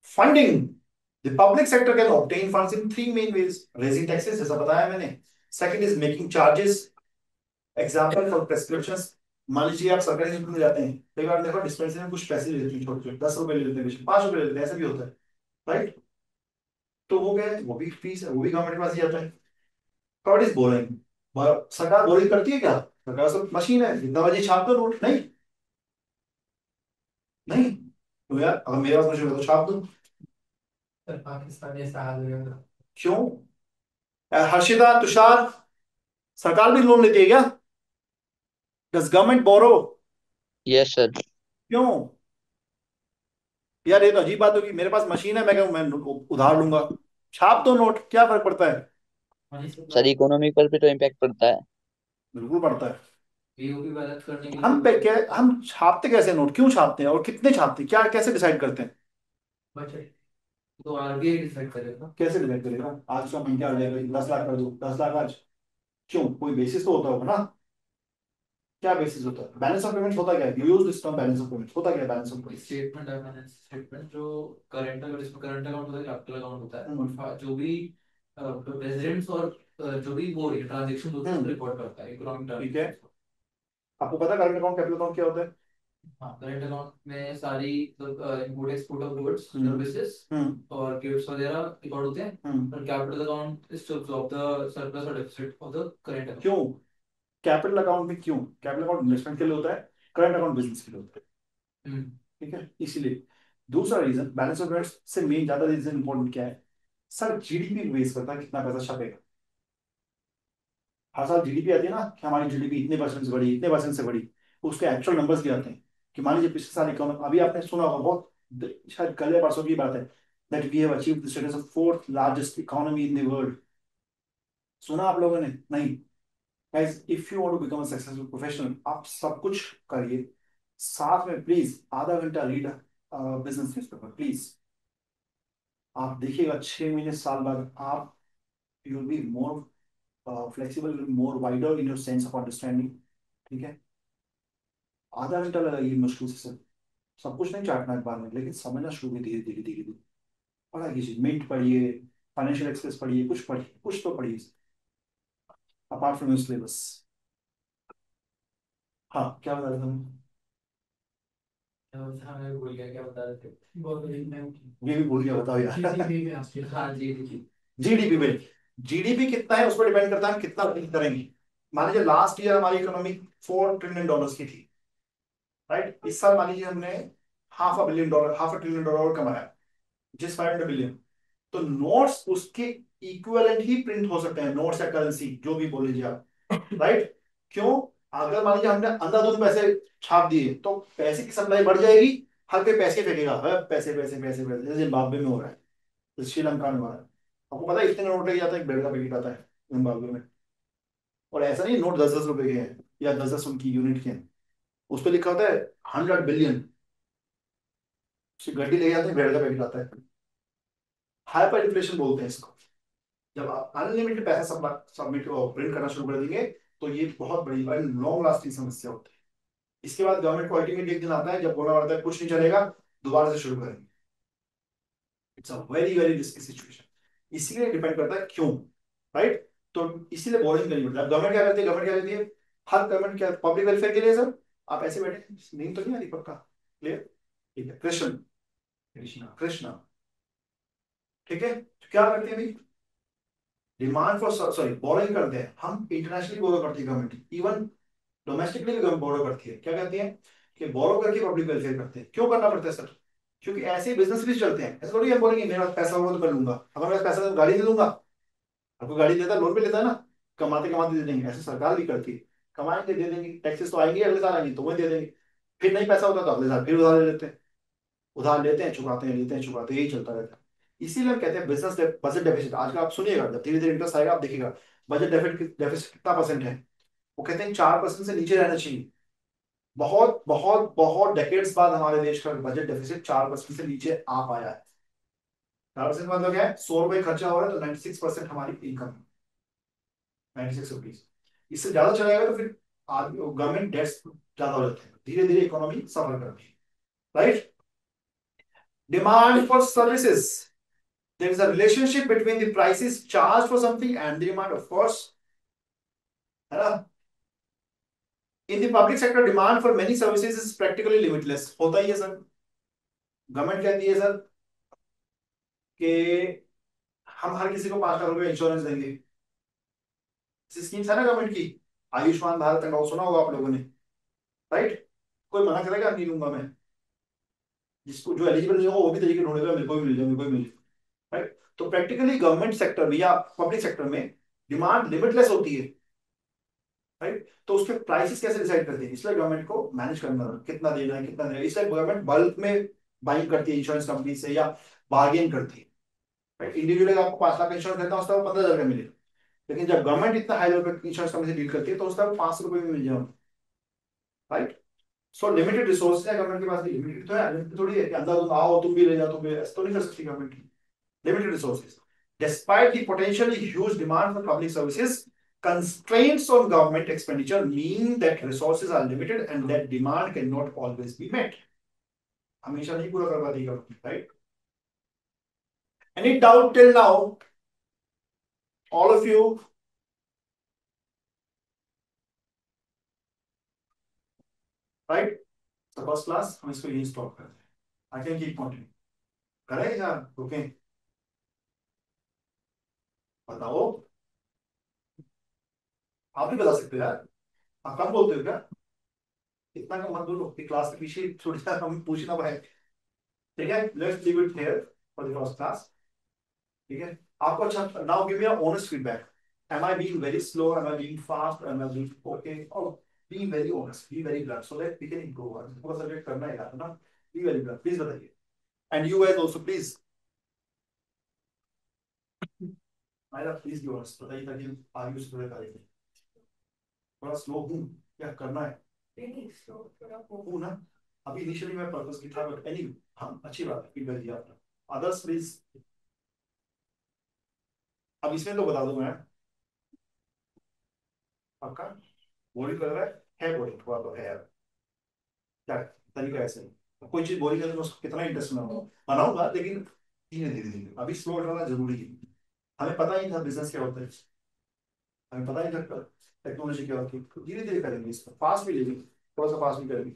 Funding, the public sector can obtain funds in 3 main ways: raising taxes, जैसा बताया मैंने। Second is making charges, example for prescription. मान लीजिए आप सरकारी हॉस्पिटल में जाते हैं, कई बार देखो डिस्पेंसरी में कुछ पैसे ले लेते हैं, छोटे छोटे 10 रुपए ले लेते हैं, 5 रुपए ले लेते हैं, ऐसा भी होता है, राइट। तो वो क्या है? वो भी फीस है, वो भी गवर्नमेंट के पास ही जाता है। थर्ड इज बोरिंग, सरकार बोरिंग करती है क्या? सरकार सब मशीन है, जितना बजे छाप दो नोट। नहीं, नहीं। तो यार अगर मेरे पास मशीन है तो छाप दो। सर पाकिस्तान ऐसा हाल हो गया। क्यों? हर्षिता, तुषार, सरकार भी लोन लेती है क्या? Does government borrow? Yes sir. क्यों? यार ये तो अजीब बात होगी, मेरे पास मशीन है, मैं कहूँ मैं उधार लूंगा, छाप दो नोट, क्या फर्क पड़ता है? सर इकोनॉमी पर भी तो इम्पैक्ट पड़ता है। बिल्कुल पड़ता है। पीओपी बैलेंस करने के लिए हम हम छापते कैसे नोट? क्यों छापते हैं और कितने छापते हैं? क्या कैसे डिसाइड करते हैं? बजट तो आरबीआई डिसाइड करेगा। कैसे डिसाइड करेगा? आज का मन क्या आ जाएगा, 10 लाख कर दो, 10 लाख आज। क्यों? कोई बेसिस तो होता होगा ना। क्या बेसिस होता है? बैलेंस ऑफ पेमेंट होता क्या है? Use this term balance of payment. होता क्या है बैलेंस ऑफ पेमेंट? स्टेटमेंट है, फाइनेंस स्टेटमेंट जो करंट, अगर इसमें करंट अकाउंट होता है, कैपिटल अकाउंट होता है, और जो भी रेजिडेंट्स और जो भी वो ट्रांजेक्शन होते हैं उसको रिपोर्ट करता है इकोनॉमिक ठीक है। टर्म। आपको पता है करंट अकाउंट कैपिटल अकाउंट क्या होता है? हाँ, करंट अकाउंट में सारी import export of goods, services और गिफ्ट्स वगैरह रिकॉर्ड होते हैं। और capital account is to absorb the surplus और deficit of the current account. क्यों कैपिटल अकाउंट में? क्यों? कैपिटल अकाउंट इन्वेस्टमेंट के लिए होता है, करंट अकाउंट बिजनेस के लिए होता है, ठीक है। इसीलिए दूसरा रीजन बैलेंस ऑफ पेमेंट्स से मेन ज्यादा रीजन इंपॉर्टेंट क्या है सर? जीडीपी बेस करता है कितना पैसा छपेगा। हर साल जीडीपी आती है ना कि हमारी जीडीपी इतने परसेंट से बढ़ी, इतने परसेंट से बढ़ी। उसके एक्चुअल नंबर्स भी आते हैं कि मान लीजिए पिछले साल इकोनॉमी, अभी आपने सुना होगा बहुत, शायद कल या परसों की बात है, that we have achieved the status of 4th largest economy in the world. सुना आप लोगों ने? नहीं। Guys if you want to become a successful professional, आप सब कुछ करिए, साथ में प्लीज आधा घंटा रीड बिजनेस न्यूज़पेपर प्लीज। आप देखिएगा 6 महीने साल बाद आप you will be more flexible, more wider in your sense of understanding. ठीक है, आधा घंटा लगाइए मुश्किल से सर, सब कुछ नहीं चाटना एक बार में, लेकिन समझना शुरू कीजिए धीरे धीरे धीरे धीरे। पढ़ा कीजिए, मिंट पढ़िए, फाइनेंशियल एक्सप्रेस पढ़िए, कुछ पढ़िए, कुछ तो पढ़िए अपार्ट फ्रॉम योर सिलेबस। हाँ क्या बता रहे थे हम? मैं भूल गया क्या बता रहे थे। बहुत बड़ी मैं ये भी भूल गया, बताओ यार। जीडीपी में आपके हाँ जीडीपी। जीडीपी में, जीडीपी कितना है उस पर डिपेंड करता है हम कितना अर्न करेंगे। मान लीजिए लास्ट ईयर हमारी इकोनॉमी $4 ट्रिलियन की थी, राइट। इस साल मान लीजिए हमने $500 बिलियन, $500 ट्रिलियन कमाया, जिस 500 बिलियन। तो नोट्स उसके इक्विवेलेंट ही प्रिंट हो सकते हैं, नोट्स या करेंसी जो भी बोल लीजिए आप, राइट। क्यों? अगर मान लीजिए हमने अंधाधुंध पैसे छाप दिए तो पैसे की सप्लाई बढ़ जाएगी, हर कोई पैसे फेंकेगा, पैसे पैसे पैसे पैसे, जैसे जिम्बाब्वे में हो रहा है, श्रीलंका में हो रहा है। आपको पता है इतने नोट लेके जाता है, एक ब्रेड का पैकेट आता है जिम्बाब्वे में। और ऐसा नहीं नोट 10-10 रुपए के हैं या 10-10 उनकी यूनिट के हैं, उस पर लिखा होता है 100 बिलियन। गड्डी ले जाते हैं, ब्रेड का पैकेट आता है। हाइपर इन्फ्लेशन बोलते हैं इसको। जब आप अनलिमिटेड पैसा सबमिट प्रिंट करना शुरू कर देंगे तो ये बहुत बड़ी लॉन्ग लास्टिंग समस्या होती है। इसके बाद गवर्नमेंट को अल्टीमेट एक दिन आता है जब बोला पड़ता है कुछ नहीं चलेगा, दोबारा से शुरू करेंगे। It's a very very risky situation. इसीलिए डिपेंड करता है क्यों, राइट। तो इसीलिए बोरिंग करनी पड़ती है। गवर्नमेंट क्या करती है, गवर्नमेंट क्या करती है, हर गवर्नमेंट क्या पब्लिक वेलफेयर के लिए सर। आप ऐसे बैठे, नींद तो नहीं आ रही पक्का? क्लियर? ठीक है, कृष्ण कृष्णा कृष्णा। ठीक है, तो क्या करते हैं भाई, डिमांड फॉर सॉरी बोरोइंग करते हैं हम, इंटरनेशनली बोरो करती है गवर्नमेंट, इवन डोमेस्टिकली भी गवर्नमेंट बोरो करती है। क्या कहती है कि बोरो करके पब्लिक वेलफेयर करते हैं। क्यों करना पड़ता है सर? क्योंकि ऐसे बिजनेस भी चलते हैं, ऐसा थोड़ी हम बोलेंगे मेरे पास पैसा होगा तो कर लूंगा, अगर मेरे पास पैसा है तो गाड़ी दे दूंगा। आपको गाड़ी देता है लोन पे लेता है ना, कमाते कमाते दे देंगे, ऐसे सरकार भी करती है। कमाएंगे दे देंगे, टैक्सेस तो आएंगे, अगले साल आएंगे तो वही दे देंगे। फिर नहीं पैसा होता तो अगले साल फिर उधार ले लेते हैं, उधार लेते हैं चुकाते हैं, लेते हैं चुकाते हैं, यही चलता रहता है। इसीलिए हम कहते हैं बिजनेस बजट डेफिसिट। आजकल आप सुनिएगा, जब धीरे धीरे इंटरेस्ट आएगा आप देखिएगा बजट डेफिसिट कितना परसेंट है। वो कहते हैं 4% से नीचे रहना चाहिए। बहुत बहुत बहुत डेकेड्स बाद हमारे देश का बजट डेफिसिट 4% से नीचे आ पाया है। 4% मतलब क्या है, ₹100 खर्चा हो रहा है तो 96% हमारी इनकम, 96 रुपीज। इससे ज्यादा चला जाएगा तो फिर आदमी गवर्नमेंट डेट्स ज्यादा हो जाते हैं, धीरे धीरे इकोनॉमी सफर करती है, right. Demand for services, there is a relationship between the prices charged for something and the demand, of course, है ना। in the public sector demand for many services is practically limitless, होता ही है sir. Government कहती है sir कि हम हर किसी को ₹5 लाख इंश्योरेंस देंगे, स्कीम्स है ना गवर्नमेंट की, आयुष्मान भारत का नाम सुना होगा आप लोगों ने, राइट। कोई मना करेगा नहीं लूंगा मैं, जिसको जो एलिजिबल नहीं होगा वो भी तरीके ढूंढेगा, मेरे को भी मिल जाए, मेरे को भी मिल जाए, राइट। तो प्रैक्टिकली गवर्नमेंट सेक्टर में या पब्लिक सेक्टर में डिमांड लिमिटलेस होती है, राइट। तो उसके प्राइसेस कैसे डिसाइड करते हैं, इसलिए गवर्नमेंट को मैनेज करना कितना देना है कितना देना है, इसलिए गवर्नमेंट बल्क में बाइंग करती है इंश्योरेंस कंपनी से या बार्गेन करती है, राइट। इंडिविजुअल आपको 5 लाख का इंश्योरेंस देता है उसका 15,000 का मिलेगा, लेकिन जब गवर्नमेंट इतना हाई लेवल पर इंश्योरेंस कंपनी से डील करती है तो उसका ₹500 में मिल जाएगा, राइट। सो लिमिटेड रिसोर्सेज है गवर्नमेंट के पास भी, लिमिटेड तो है, limited थोड़ी है कि अंदर तुम आओ तुम भी ले जाओ, तुम भी ऐसा तो नहीं कर सकती गवर्नमेंट की। Limited resources. Despite the potentially huge demand for public services, constraints on government expenditure mean that resources are limited and that demand cannot always be met. हमेशा नहीं पूरा कर पाती government, right? Any doubt till now? All of you? Right? So first class, हम इसको यही stop करते हैं. I can keep continuing. करें या रुकें? बताओ. आप भी बता सकते हो यार. आप कम बोलते हो क्या? इतना कम मत बोलो कि क्लास के पीछे छूट जाए, हम पूछना पाए. ठीक है, let's leave it here for the first class. ठीक है, आपको अच्छा, now give me a honest feedback. Am I being very slow, am I being fast, am I being okay, और be very honest, be very blunt so that we can improve. पूरा subject करना है यार ना, be very blunt please बताइए। And you guys also please, my love please be honest, बताइए ताकि आगे उसको करेंगे। थोड़ा स्लो हूँ, क्या करना है? Really slow, थोड़ा हो। हूँ ना? अभी इनिशियली मैं पर्पस की था, बट एनी हाँ अच्छी बात है, फीडबैक दिया आपने। Others please. अब इसमें तो बता दूं मैं, पक्का बोरिंग कर रहा है बोरिंग थोड़ा तो है यार, क्या तरीका है ऐसे? कोई चीज बोरिंग है तो उसको कितना इंटरेस्ट ना हो, बनाऊंगा लेकिन धीरे धीरे धीरे, अभी स्लो रहना जरूरी है। हमें पता ही था बिजनेस क्या होता है, हमें पता ही था टेक्नोलॉजी क्या होती है, धीरे धीरे करेंगे इसको, फास्ट भी लेंगे, थोड़ा सा फास्ट भी करेंगे,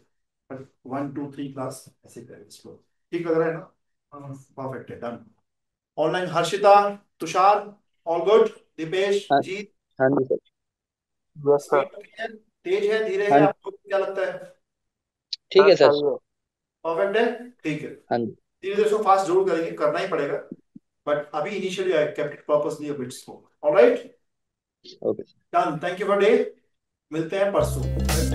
बट 1 2 3 क्लास ऐसे करेंगे स्लो। ठीक लग रहा है ना? परफेक्ट है, done. Online Harshita, Tushar, all good. Deepesh, हाँ। जीत, हाँ जी सर। Yes sir. स्पीड है, तेज है, धीरे है, हाँ। आपको क्या लगता है? ठीक सर है सर। सही है। परफेक्ट है, ठीक है। हाँ जी। धीरे धीरे इसको फास्ट जरूर करेंगे, करना ही पड़ेगा, बट अभी initially I kept it purposely a bit slow. Alright, okay. Done. Thank you for day, मिलते हैं परसों।